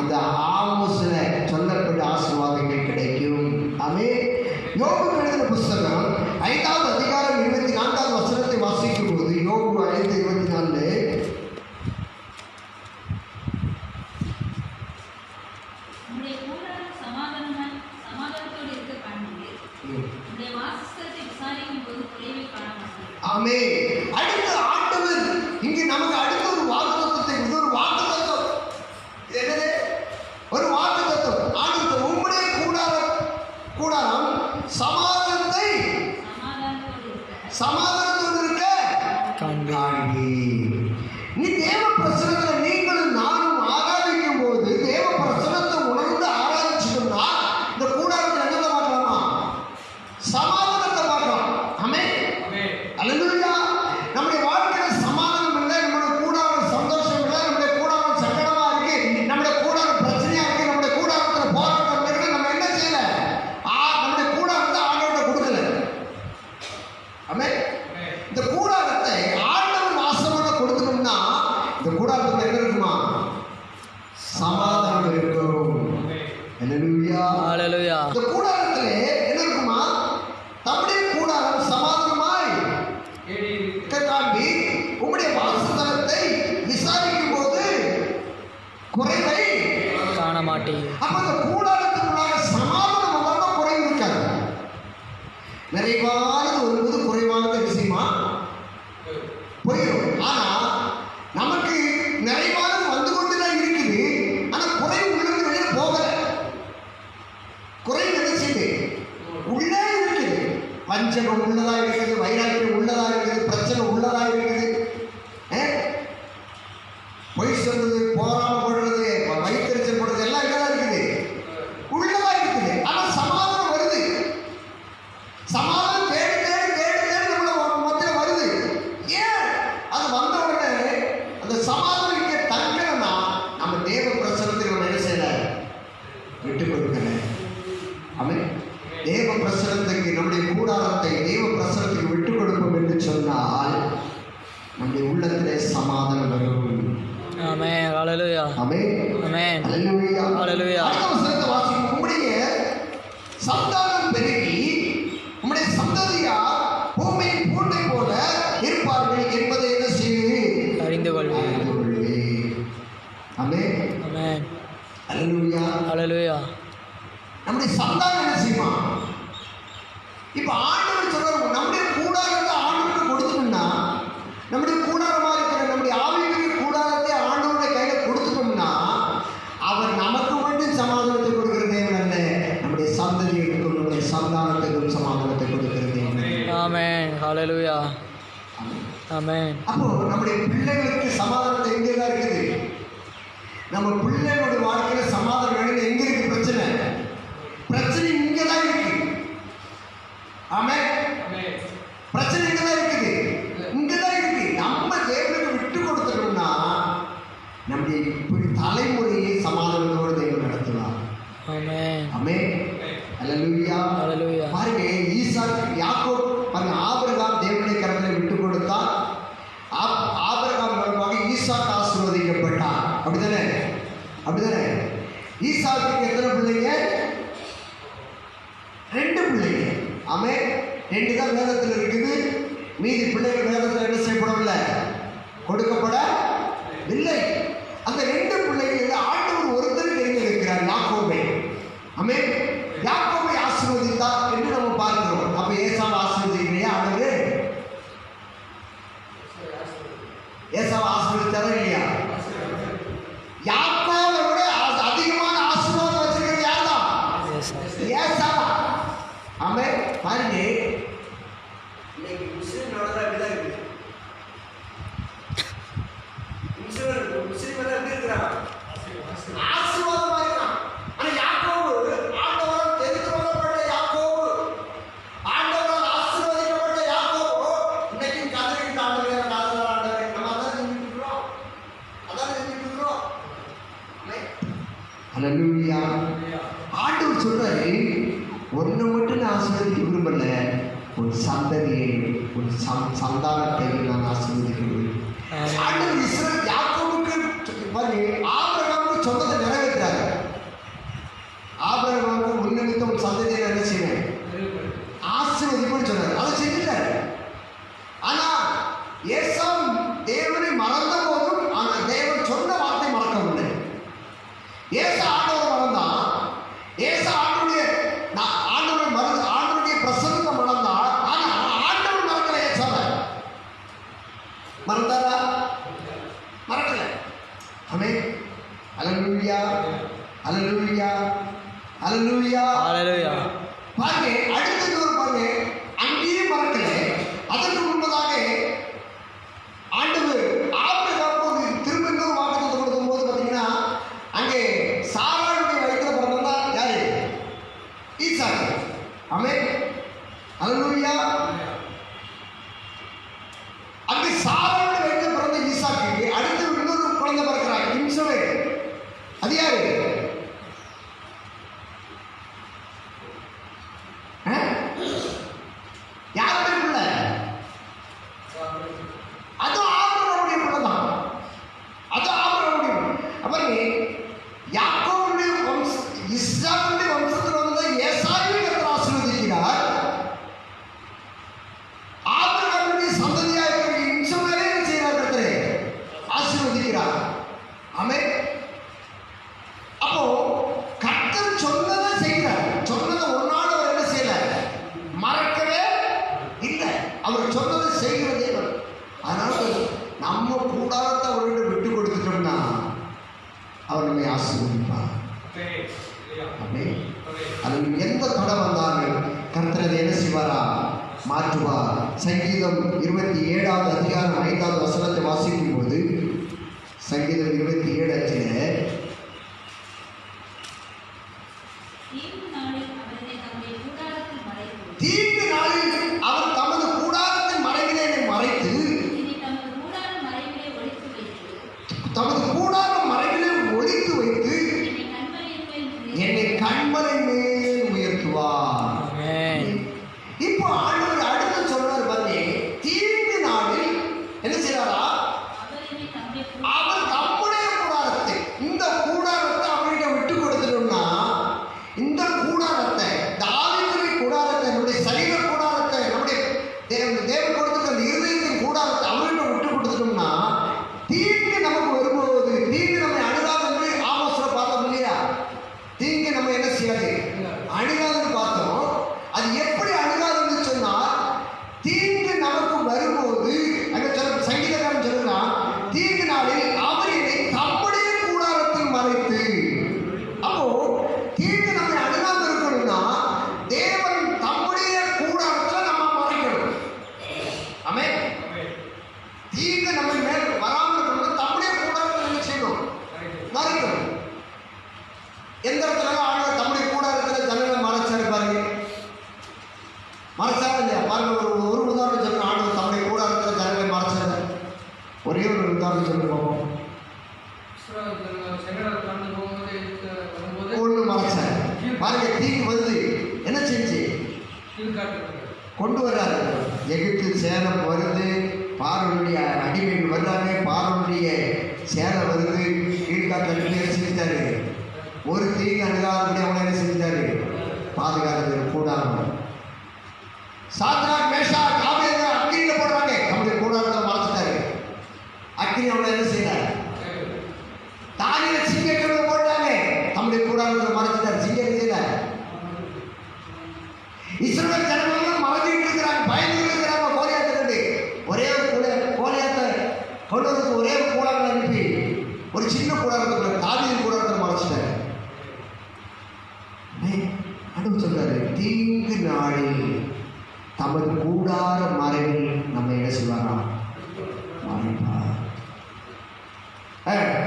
அந்த ஆமோஸ்ல சொல்லப்பட்ட ஆசீர்வாதங்கள் கிடைக்கும். ஆமென். யோபு எழுதின புத்தகம் 5வது அதிகாரம் 24வது வசனத்தை வாசிக்கும் போது, யோபு 5:24, உம்முடைய கூடாரம் சமாதானத்தோடு இருக்க பண்ணுங்கள். உம்முடைய வாசஸ்தலத்தை விசாரிக்கும் போது குறைவை காண மாட்டீர்கள். ஆமென். அடுத்த ஆண்டவர் இங்கே நமக்கு அடுத்த ஒரு வாக்குத்தத்தத்தை, இது ஒரு வாக்குத்தத்தம். என்னது? ஒரு வாக்குத்தத்தம். ஆண்டவர் உம்முடைய கூடாரம் சமாதானத்தை சமாதானத்தோடு இருக்க காண்பி. காண்பி. நீ தேவ பிரசனத்தில் நீங்களும் நானும் ஆராதிக்கும் போது தேவ பிரசனத்தை உணர்ந்து ஆராதிச்சோம்னா இந்த கூடாரத்தில் என்னத்தை பார்க்கலாமா? சமாதானத்தை பார்க்கலாம். ஆமென். அல்லேலூயா. நம்முடைய வாழ்க்கையில சமாதானம் இல்லை, நம்முடைய கூடாரம் சந்தோஷம் இல்லை, நம்முடைய கூடாரம் சங்கடமா இருக்கு, நம்முடைய கூடாரம் பிரச்சனையா இருக்கு, நம்முடைய கூடாரத்துல போராட்டம் இருக்கு. நம்ம என்ன செய்யல? நம்முடைய கூடாரத்தை ஆண்டவர்கிட்ட கொடுக்கல. ஆமென். இந்த கூடாரத்தை ஆண்டவர் வாசமாக கொடுக்கணும்னா இந்த கூடாரத்துல என்ன இருக்குமா? சமாதானம் இருக்கும். அல்லேலூயா. ஹalleluya. இந்த கூடாரத்திலே என்ன இருக்குமா? தம்முடைய கூடாரம் சமாதானமாய் காண்பி. உம்முடைய வாசஸ்தலத்தை விசாரிக்கும் போது குறைவை காண மாட்டீர். அப்ப இந்த கூடாரத்துக்குள்ளாக சமாதானம் வந்தாலும் குறைவு இருக்காது. நிறைவானது வருவது குறைவானது விஷயமா போயிடும். ஆனா நமக்கு நிறைவானது வந்து கொண்டுதான் இருக்குது. ஆனா குறைவு உள்ளது வெளியே போகல. குறைவு என்ன செய்யுது? உள்ளே இருக்குது. பஞ்சகம் உள்ளதா இருக்குது, வைராக்கியம் உள்ளதா இருக்குது, பிரச்சனை உள்ளதா இருக்குது, பொய் சொல்றது, போராடப்படுறது, வயிற்றுச்சல் போடுறது எல்லாம் என்னதான் இருக்குது? உள்ளதா இருக்குது. ஆனா சமாதானம் வருது. சமாதானம் தேடி தேடி தேடி தேடி நம்மளோட மத்தியில் வருது. ஏன் அது வந்த உடனே அந்த சமாதானம் இங்கே தங்கணும்னா நம்ம தேவ பிரசனத்துக்கு நம்ம என்ன செய்யல? விட்டு கொடுக்கல. ஆமென். தேவ பிரசனத்துக்கு நம்முடைய கூடாரத்தை தேவ பிரசனத்துக்கு விட்டு கொடுப்போம் என்று சொன்னால் நம்முடைய உள்ளத்திலே சமாதானம் வரும். ஆமென். ஹalleluya. ஆமென். ஆமென். அல்லேலூயா. ஹalleluya. அடுத்த வசனத்தை வாசிக்கும். உம்முடைய சந்தானம் பெருகி உம்முடைய சந்ததியார் பூமியின் பூண்டை போல இருப்பார்கள் என்பதை என்ன செய்வது? அறிந்து கொள்வீர். அறிந்து கொள்வீர். ஆமென். ஆமென். அல்லேலூயா. ஹalleluya. நம்முடைய சந்தானம் என்ன செய்யுமா? இப்ப ஆண்டவர் சொல்றாரு, நம்முடைய கூடாரத்தை ஆண்டவருக்கு கொடுத்துட்டோம்னா, நம்முடைய கூடாரமா இருக்கிற நம்முடைய ஆவிக்குரிய கூடாரத்தை ஆண்டவருடைய கையில கொடுத்துட்டோம்னா, அவர் நமக்கு மட்டும் சமாதானத்தை கொடுக்கிற தேவன் அல்ல, நம்முடைய சந்ததிகளுக்கும் நம்முடைய சந்தானத்துக்கும் சமாதானத்தை கொடுக்கிற தேவன். ஆமென். ஹalleluya. ஆமென். அப்போ நம்முடைய பிள்ளைகளுக்கு சமாதானத்தை எங்கே தான் இருக்குது? நம்ம பிள்ளைகளோட வாழ்க்கையில சமாதானம் வேணும். எங்க இருக்கு பிரச்சனை? பிரச்சனை இங்கே தான் இருக்கு. ஆமென். பிரச்சனை இங்கே தான் இருக்குது. இங்கே தான் இருக்கு. நம்ம தேவனுக்கு விட்டு கொடுத்துட்டோம்னா நம்முடைய இப்படி தலைமுறையை சமாதானத்தோடு தேவன் நடத்துவார். ஆமென். ஆமென். அல்லேலூயா. ஹalleluya. பாருங்க, ஈசாக், யாக்கோப் பாருங்க, ஆபிரகாம் தேவனுடைய கரத்தில் விட்டு கொடுத்தார். ஆபிரகாம் மூலமாக ஈசாக் ஆசீர்வதிக்கப்பட்டார். அப்படிதானே? அப்படிதானே? ஈசாக்குக்கு எத்தனை பிள்ளைங்க? 2 பிள்ளைங்க. ஆமென். 2 தான் வேதத்தில் இருக்குது. மீதி பிள்ளைகள் வேதத்தில் என்ன செய்யப்படவில்லை? கொடுக்கப்படவில்லை. அந்த 2 பிள்ளைகள் ஆண்டவர் ஒருத்தர் தெரிந்திருக்கிறார், யாக்கோபை. ஆமென். யாக்கோபை ஆசீர்வதித்தார் என்று நம்ம பார்க்கிறோம். அப்ப ஏசாவை ஆசீர்வதிக்கலையா ஆண்டவர்? ஏசாவை ஆசீர்வதித்தாரா இல்லையா? யாக்கோபை விட அதிகமான ஆசீர்வாதம் வச்சிருக்கிறது யார் தான்? ஏசாவா? ஆமென். பாருங்க, இன்னைக்கு முஸ்லீம் நடந்தா இப்படிதான் இருக்கு. முஸ்லீம் எப்படி இருக்கிறான்? ஆசீர்வாதமா இருக்கான். ஆனா யாக்கோபு, ஆண்டவரால் தெரிந்து கொள்ளப்பட்ட யாக்கோபு, ஆண்டவரால் ஆசீர்வதிக்கப்பட்ட யாக்கோபு இன்னைக்கு கதறிட்டு ஆண்டவரே, ஆண்டவரே, நம்ம அதான் செஞ்சுட்டு இருக்கிறோம். அதான் செஞ்சுட்டு இருக்கிறோம். அல்லேலூயா. ஆண்டவர் சொல்றாரு, ஒன்றை மட்டும் நான் ஆசீர்வதிக்க விரும்பல, ஒரு சந்ததியை, ஒரு சந்தானத்தை நான் ஆசீர்வதிக்க விரும்புகிறேன். ஆண்டவர் இஸ்ரவேல் யாக்கோபுக்கு ஆபிரகாமுக்கு சொன்னதை நிறைவேற்றாரு. ஆபிரகாமுக்கு முன்னிமித்தம் சந்ததியை என்ன செய்வேன்? ஆசீர்வதிப்புன்னு சொன்னார். அதை செஞ்சுட்டாரு. ஆனா ஏசாவு தேவனை மறந்த போதும் அந்த தேவன் சொன்ன வார்த்தை மறக்கவில்லை. ஏசா ஆண்டவர் மறந்தான். ஏசா ஆண்டவருடைய பிரசன்னத்தை மறந்தான். ஆனா ஆண்டவர் மறக்கல. ஏசாவை மறந்தாரா? மறக்கல. ஆமென். அல்லேலூயா. அல்லேலூயா. அல்லேலூயா. ஹalleluya. பாருங்க, அடுத்தது ஒரு பாருங்க, அங்கேயும் மறக்கல, அதற்கு ஈசாக்கு. ஆமென். அல்லேலூயா. அங்கு சாராளோட வைத்து பிறந்த ஈசாக்கு அடுத்து இன்னொரு குழந்தை பிறக்கிறார், இஸ்மவேல். அது யாரு? யாருடைய பிள்ளை? அது ஆபிரகாமுடைய பிள்ளை தான். அது ஆபிரகாமுடைய அப்புறம் யாக்கோபுடைய இஸ்ராயேலுடைய வம்சத்தில் வந்த ஏசாயை கர்த்தர் ஆசீர்வதிக்கிறார். ஆபிரகாமுடைய சந்ததியாக இருக்கிற இஸ்மவேலை என்ன செய்கிறார்? கர்த்தர் ஆசீர்வதிக்கிறார். ஆமென். அப்போ கர்த்தர் சொன்னதை செய்கிறார். சொன்னதை ஒரு நாள் அவர் என்ன செய்யல, மறக்கவே இல்லை. அவர் சொன்னதை செய்கிற தேவன். அதனால நம்ம கூடாரத்தை அவர்கிட்ட விட்டு கொடுத்துட்டோம்னா அவர் நம்மை ஆசீர்வதிப்பார். அதில் எந்த தடை வந்தாலும் கர்த்தர் அதை என்ன செய்வாரா? மாற்றுவார். சங்கீதம் 27வது அதிகாரம் 5வது வசனத்தை வாசிக்கும் போது, சங்கீதம் 27:5 தீங்கு நாளில் அவனை தம்முடைய கூடாரத்தில் மறைத்து தீங்கு நாளில் அவர் தமது கூடாரத்தின் மறைவிலே என்னை மறைத்து என்னை தமது கூடார மறைவிலே ஒளித்து வைத்து தமது கூடார மறைவிலே ஒளித்து வைத்து என்னை கண்மலையின் மேல் என்னை கண்மலை மேல் உயர்த்துவார். ஆமென். இப்போ ஆண்டவர் அடுத்து சொல்றாரு பாருங்க, தீங்கு நாளில் என்ன செய்யறாரா? அவர் என்னை தம்முடைய அவர் தம்முடைய கூடாரத்தை, இந்த கூடாரத்தை அவர்கிட்ட விட்டு கொடுத்துட்டோம்னா, இந்த கூடாரத்தை, தாவீதுடைய கூடாரத்தை, நம்முடைய சரீர கூடாரத்தை, நம்முடைய தேவன் கொடுத்துருக்க அந்த இருதயத்தின் கூடாரத்தை அவர்கிட்ட விட்டு கொடுத்துட்டோம்னா, தீங்கு நமக்கு வரும்போது, தீங்கு நம்மை அணுகாது என்று ஆமோஸ்ல பார்த்தோம் இல்லையா? தீங்கு நம்ம என்ன செய்யாது? அணுகாதுன்னு பார்த்தோம். அது எப்படி அணுகாதுன்னு சொன்னா, தீங்கு நமக்கு வரும்போது அங்க சொல்ல சங்கீதக்காரன் சொல்றான், தீங்கு நாளில் அவர் என்னை தம்முடைய கூடாரத்தில் மறைத்து. அப்போ தீங்கு நம்மை அணுகாமல் இருக்கணும்னா தேவன் தம்முடைய கூடாரத்தில் நம்ம மறைக்கணும். ஆமென். தீங்கு நம்ம மேல் வராமல் இருக்கணும், தம்முடைய கூடாரத்தில் என்ன செய்யணும்? மறைக்கணும். எந்த இடத்துல ஆண்டவர் தம்முடைய கூடாரத்தில் ஜனங்களை மறைச்சாரு பாருங்க. மறைச்சாரு இல்லையா? பாருங்க, ஒரு உதாரணம் சொல்லுங்க. ஆண்டவர் தம்முடைய கூடாரத்தில் ஜனங்களை மறைச்சாரு. ஒரே ஒரு உதாரணம் சொல்லுங்க பார்ப்போம். ஒன்று மறைச்சாரு. பாருங்க, தீங்கு வருது, என்ன செஞ்சு கொண்டு வர்றாரு. எகிப்து சேலம் வருது, பார்வனுடைய அடிமைகள் வர்றாங்க, பார்வனுடைய சேலம் வருது, கீழ்காட்டு செஞ்சுட்டாரு. ஒரு தீங்கு அணுகாதபடி அவனை என்ன செஞ்சுட்டாரு? பாதுகாத்து கூடாரம். சாத்ராக் மேஷாக் ஆபேத்நேகோ அக்கினியில போடுறாங்க, தம்முடைய கூடாரத்தில் மறைச்சிட்டாரு. அக்கினி அவனை என்ன செய்யறாரு? தானியேல சிங்கக்கல்ல போட்டாங்க, தம்முடைய கூடாரத்தில் மறைச்சிட்டாரு. சிங்கம் செய்யல. இஸ்ரவேல் ஜனங்கள் மறைஞ்சிட்டு இருக்கிறாங்க, பயந்து இருக்கிறாங்க. கோலியாத்தை கண்டு ஒரே ஒரு கோலியாத்தை கொள்வதற்கு ஒரே ஒரு கூடாரத்தை அனுப்பி ஒரு சின்ன கூடாரத்துக்குள்ள தாவீது கூடாரத்தில் மறைச்சிட்டாரு. அனுப்பு சொல்றாரு, தீங்கு நாளில் தமது கூடார மறைவில் நம்ம என்ன செய்வாரா? மறைப்பார்.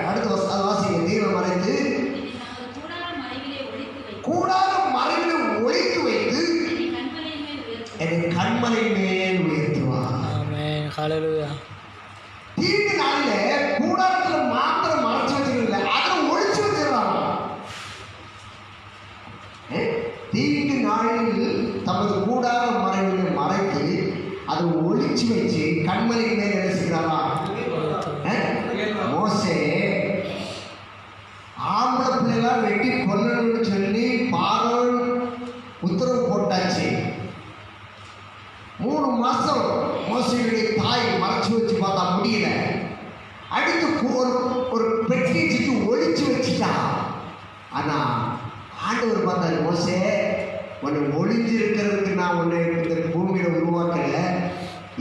அடுத்த அதை வாசிங்க. தீர்வை மறைத்து என்னை தமது கூடார மறைவிலே ஒளித்து வைத்து கூடார மறைவில் ஒளித்து வைத்து என்னை கண்மலை மேல் என்னை கண்மலை மேல் உயர்த்துவார். உயர்த்துவார். ஆமென். ஹல்லேலூயா. தீங்கு நாளில் கூடாரத்தில் மாத்திரம் மறைச்சு வச்சிருக்கல, அதை ஒழிச்சு வச்சிடறாங்க. தீங்கு நாளில் தமது கூடார மறைவில் மறைத்து அதை ஒழிச்சு வச்சு கண்மலை மேல் என்ன செய்கிறாரா? மோசே ஆம்பளை பிள்ளைலாம் வெட்டி கொல்லணும்னு சொல்லி பார்வோன் உத்தரவு போட்டாச்சு. 3 மாசம் மோசேயுடைய தாய் மறைச்சு வச்சு பார்த்தா முடியல. அடுத்து ஒரு பெட்டி வச்சுட்டு ஒழிச்சு வச்சுட்டா. ஆனா ஆண்டவர் பார்த்தாரு, மோசே உன்னை ஒளிஞ்சு இருக்கிறதுக்கு நான் உன்னை இந்த பூமியில உருவாக்கல,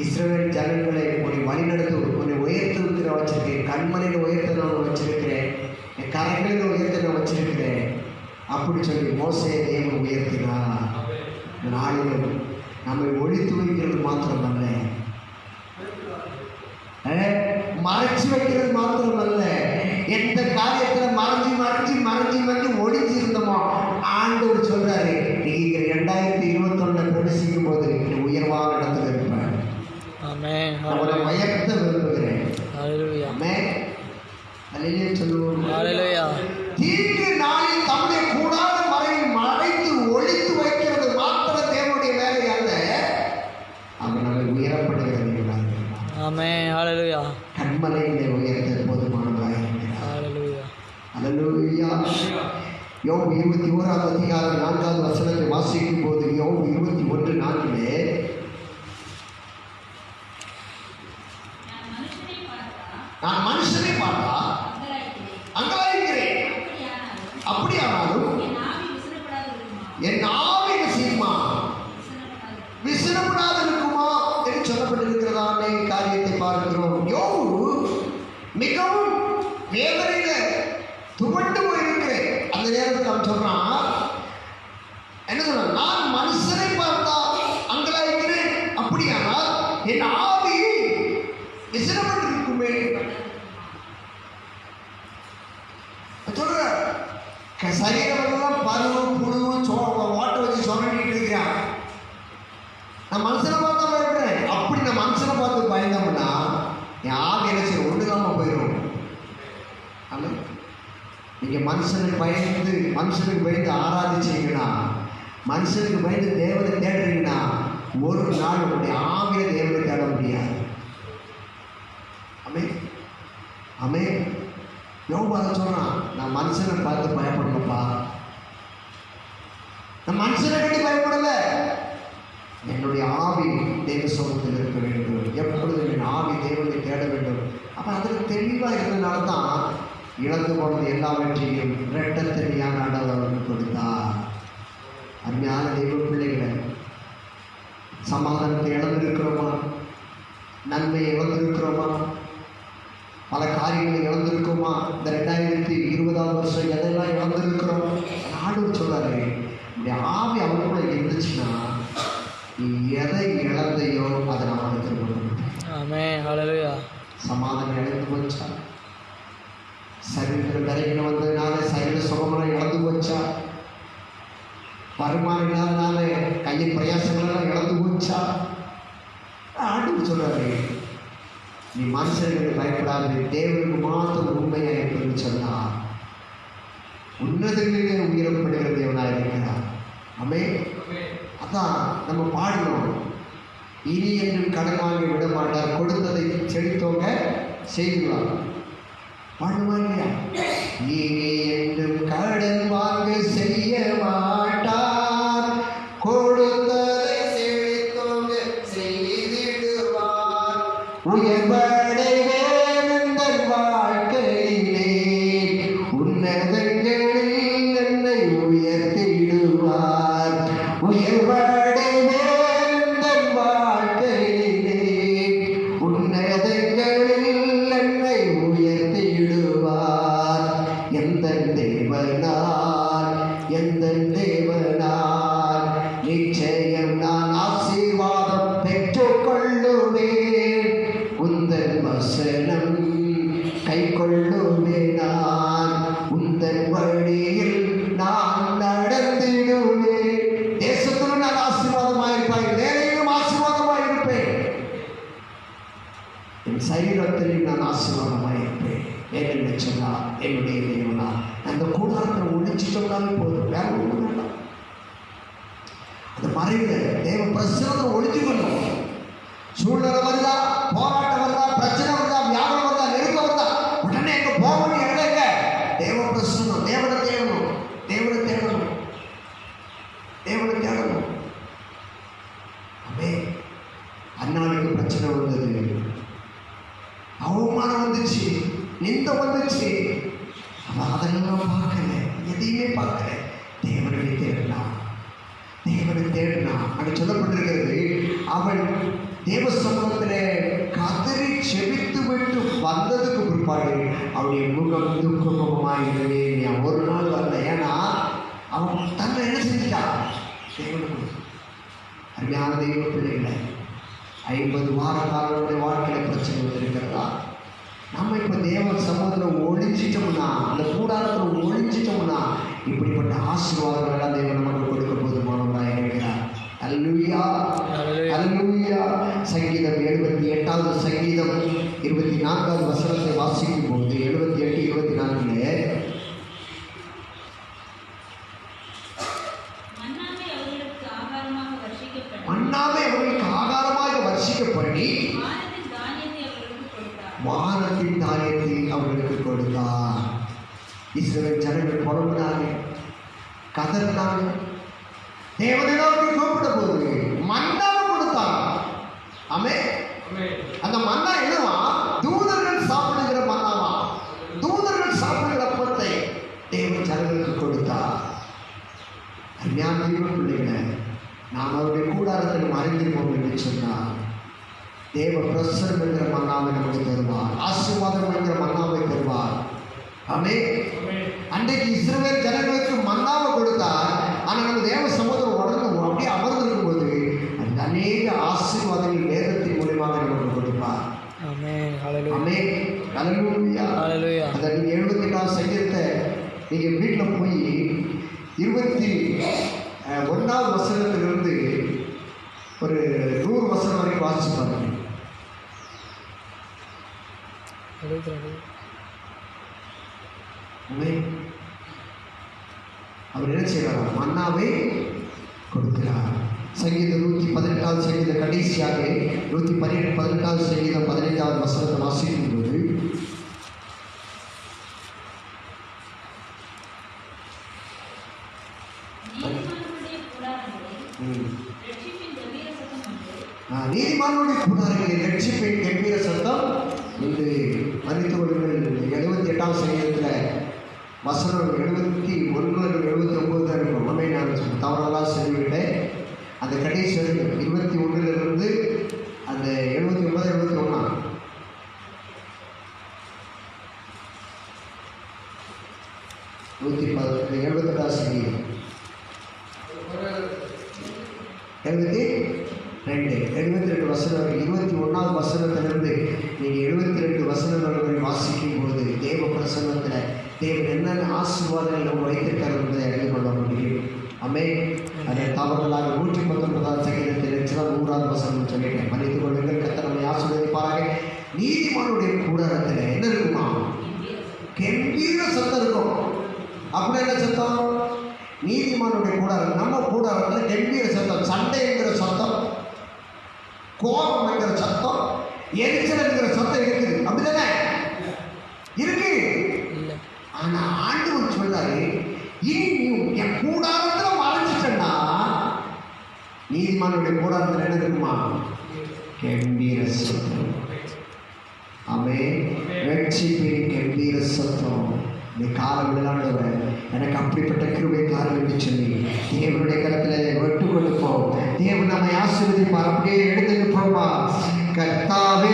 இஸ்ரவேல் ஜனங்களை உன்னை வழிநடத்து, உன்னை உயர்த்த வச்சிருக்கேன், கண்மலையில் உயர்த்த நான் வச்சிருக்கிறேன், என் கரைகளில் உயர்த்த நான் வச்சிருக்கிறேன் அப்படி சொல்லி மோசே தேவன் உயர்த்தினார். நாளிலும் நம்மை ஒழித்து வைக்கிறது மாத்திரமல்ல, மறைச்சு வைக்கிறது மாத்திரமல்ல, எந்த காரியத்துல மறைஞ்சு மறைஞ்சு மறைஞ்சு மறைஞ்சு ஒழிச்சு இருந்தோமோ ஆண்டவர் சொல்றாரு, நீங்க யோபு 21ஆம் அதிகாரம் 4வது வசனத்தை வாசிக்கும் போது யோபு 21:4 நான் மனுஷனை பார்த்தா அங்கலாய்க்கிறேன், அப்படியானாலும் என் ஆவி என்ன செய்யுமா? விசிறப்படாது இருக்குமா என்று சொல்லப்பட்டிருக்கிறதானே காரியத்தை பார்க்கிறோம். யோபு மிகவும் வேதனையில துவண்டு போயிருக்கிறேன். அந்த நேரத்தில் அவன் சொல்றான், என்ன சொல்றான்? நான் மனுஷனை பார்த்தா அங்கலாய்க்கிறேன், அப்படியானால் என் ஆவி விசிறப்பட்டிருக்குமே. சொல்ற சரீரம் பருவம் புழுவும் ஓட்ட வச்சு சொன்னிட்டு இருக்கிறான். நான் மனுஷனை பார்த்தா பயப்படுறேன். அப்படி நான் மனுஷனை பார்த்து பயந்தோம்னா என் ஆவி என்ன செய்யும்? ஒன்றுதாம போயிடும். ஆமாம், நீங்கள் மனுஷனுக்கு பயந்து ஆராதிச்சீங்கன்னா, மனுஷனுக்கு பயந்து தேவனை தேடுறீங்கன்னா, ஒரு நாள் உங்களுடைய ஆவியை தேவனை தேட முடியாது. ஆமே ஆமே. யோபு அதை சொல்றான், நான் மனுஷனை பார்த்து பயப்படலப்பா, நான் மனுஷனை கட்டி பயப்படல, என்னுடைய ஆவி தேவ சமூகத்தில் இருக்க வேண்டும், எப்பொழுதும் என் ஆவி தேவனை தேட வேண்டும். அப்போ அதில் தெளிவாக இருந்ததுனால தான் இழந்து போனது எல்லாவற்றையும் இரட்டத்தனியான ஆண்டவர் கொடுத்தார். அருமையான தெய்வ பிள்ளைகளை, சமாதானத்தை இழந்திருக்கிறோமா? நன்மையை இழந்திருக்கிறோமா? பல காரியங்களை இழந்திருக்கோமா? இந்த 2020ஆம் வருஷம் எதெல்லாம் இழந்திருக்கிறோம்? ஆண்டவர் சொல்றாரு, இந்த ஆவி அவருக்குள்ள இருந்துச்சுன்னா நீ எதை இழந்தையோ அதை நம்ம திரும்ப. சமாதானம் இழந்து போச்சா? சரீரத்தில் கரைகள் வந்ததுனால சரீர சுகமெல்லாம் இழந்து போச்சா? வருமானம் இல்லாதனால கையின் பிரயாசங்களெல்லாம் இழந்து போச்சா? ஆண்டவர் சொல்றாரு, நீ மனுஷர்களுக்கு பயப்படாது, தேவனுக்கு மாத்திரம் உண்மையாக இருப்பது சொன்னார். உன்னதங்களிலே உயரப்படுகிற தேவனாக இருக்கிறார். ஆமே. அதான் நம்ம பாடணும், இனி என்றும் கடன் வாங்கி விட மாட்டார், கொடுத்ததை செலுத்தவங்க செய்வார். பாடுமா இல்லையா? இனி என்றும் கடன் வாங்க செய்ய மாட்டார், கொடுத்ததை செலுத்தவங்க செய்திடுவார். உயர்வடைவேன் எந்தன் வாழ்க்கையிலே, உன்னதங்களில் என்னை உயர்த்திடுவார். உயர்வடைவேன் எந்தன் வாழ்க்கையிலே, உன்னதங்களில் என்னை உயர்த்திடுவார். எந்தன் தேவனால் நிச்சயம் நான் ஆசீர்வாதம் பெற்றுக்கொள்ளுவேன். உந்தன் வசனம் கை கொள்ளுவேன், நான் உந்தன் வழியில் நான் நடந்திடுவேன். தேசத்திலும் நான் ஆசீர்வாதமாயிருப்பேன், வேலையிலும் ஆசீர்வாதமாயிருப்பேன், என் சரீரத்திலும் நான் ஆசீர்வாதமாயிருப்பேன். ஏனென்று சொன்னால் என்னுடைய தேவனா அந்த கூடாரத்தை ஒழிச்சிட்டோம்னாலே போதும், வேற ஒன்றும் வேண்டாம். அந்த மறைவில் தேவ பிரச்சனை ஒழிச்சுக்கணும். சூழ்நிலை வருதா, போராட்டம் வருதா, பிரச்சனை வருதா, வியாபாரம் வருதா, நெருக்கம் வருதா, உடனே எங்க போகணும்? எங்க தேவ பிரசனம், தேவனை தேடணும், தேவனை தேடணும், தேவனை தேடணும். அமே அண்ணாளுக்கு பிரச்சனை வந்தது, அவமானம் வந்துச்சு, நிந்த வந்துச்சு. அவன் அதெல்லாம் பார்க்கல, எதையுமே பார்க்கல, தேவனை தேடினான், தேவனை தேடினான். அப்படி சொல்லப்பட்டிருக்கிறது, அவன் தேவ சமூகத்தில் கதறி செபித்து விட்டு வந்ததுக்கு பிற்பாடு அவனுடைய முகம் துக்கமுகமாயிருந்தே ஒரு நாள் வரல. ஏன்னா அவன் தன்னை என்ன செஞ்சுட்டான்? தேவனுக்கு. அருமையான தெய்வ பிள்ளைகளை, 50 வார காலங்களுடைய வாழ்க்கையில் பிரச்சனை வந்திருக்கிறதா? நம்ம இப்போ தேவ சமூகத்தில் ஒழிஞ்சிட்டோம்னா, அந்த கூடாரத்தில் ஒழிஞ்சிட்டோம்னா, இப்படிப்பட்ட ஆசீர்வாதங்கள் எல்லாம் தேவன் நமக்கு கொடுக்க போதுமானவராக இருக்கிறார். அல்லேலூயா, அல்லேலூயா. சங்கீதம் 78வது சங்கீதம் 24வது வசனத்தை வாசிக்கும் போது 78:24 மன்னாவை அவர்களுக்கு ஆகாரமாக வர்ஷிக்கப்படி வானத்தின் தானியத்தை அவர்களுக்கு கொடுத்தார். இஸ்ரவேல் ஜனங்கள் புறம்புனாங்க, கதறினாங்க. தேவனை நோக்கி கூப்பிட்ட போது மன்னாவை கொடுத்தாங்க. ஆமென். அந்த மன்னா என்னவா? தூதர்கள் சாப்பிடுகிற மன்னாவா? தூதர்கள் சாப்பிடுகிற அப்பத்தை தேவன் ஜனங்களுக்கு கொடுத்தார். அருமையான பிள்ளைகளை நாம் அவருடைய கூடாரத்தில் மறைந்திருப்போம் என்று சொன்னார். தேவ பிரசனம் என்கிற மன்னாவை நமக்கு தருவார். ஆசீர்வாதம் என்கிற மன்னாவை தருவார். ஆமென். அன்றைக்கு இஸ்ரவேல் ஜனங்களுக்கு மன்னாவை கொடுத்தார். ஆனால் நம்ம தேவ சமுதிரம் உடனே அப்படியே அமர்ந்திருக்கும் போது அந்த அநேக ஆசீர்வாதங்கள் வேதத்தின் மூலியமாக நமக்கு கொடுப்பார். ஆமென். ஹalleluya. ஆமென். ஹalleluya. ஹalleluya. அந்த நீங்கள் 74 சங்கீதத்தை நீங்கள் வீட்டில் போய் 21வது வசனத்திலிருந்து ஒரு 100 வசனம் வரைக்கும் வாசிச்சு பாருங்க. 22. ஆமென். அவர் என்ன செய்கிறார்? மன்னாவை கொடுக்கிறார். சங்கீதம் 118வது சங்கீதம் கடைசியாக 118வது சங்கீதம் 15வது வசனத்தை வாசிக்கும் போது நீதிமான்களுடைய கூடாரங்களில் ரட்சிப்பின் கம்பீர சத்தம் உண்டு. நீதிமானுடைய கூடாரங்களில் ரட்சிப்பின் கம்பீர சத்தம் உண்டு. மன்னித்து கொள்ளுங்கள். 78வது சங்கீதத்தில் வசனம் 71 79 தான் இருக்கும். உண்மை நான் தவறெல்லாம் சொல்லிவிட்டேன். அந்த கடைசி 21லிருந்து அந்த 79 71 78வது சங்கீதம் 72 வசனம் 21வது வசனத்திலிருந்து நீங்கள் 72 வசனங்கள் வரை வாசிக்கும் போது தேவ பிரசன்னத்தில் தேவன் என்னென்ன ஆசீர்வாதங்கள் நம்ம வைத்திருக்கார் என்பதை அறிந்து கொள்ள முடியும். ஆமென். அதை தவறுதலாக 119வது சங்கீதத்தில் 100வது வசனம் சொல்லிட்டேன். மன்னித்துக் கொள்ளுங்கள். கர்த்தர் நம்மை ஆசீர்வதிப்பாராக. நீதிமானுடைய கூடாரத்தில் என்ன இருக்குமா? கம்பீர சத்தம் இருக்கும். அப்படி என்ன சத்தம்? நீதிமானுடைய கூடாரம். நம்ம கூடாரத்தில் கம்பீர சத்தம், சண்டை என்கிற சத்தம், கோபம் என்கிற சத்தம், எரிச்சல் என்கிற சத்தம் இருக்குது. அப்படிதானே இருக்கு. இல்லை. ஆனா ஆண்டவர் சொல்றாரு, இனி நீ என் கூடாரத்துல மறைஞ்சிட்டா நீதிமானுடைய கூடாரத்தில் என்ன இருக்குமா? கம்பீர சத்தம். ஆமென். ரட்சிப்பின் கம்பீர சத்தம். இந்த காலம் விளையாடுவ எனக்கு அப்படிப்பட்ட கிருபை காலம் என்று சொல்லி தேவனுடைய கருத்தில் விட்டு கொடுப்போம். தேவன் நம்மை ஆசீர்வதிப்பார். அப்படியே எடுத்துட்டு போமா. கர்த்தாவே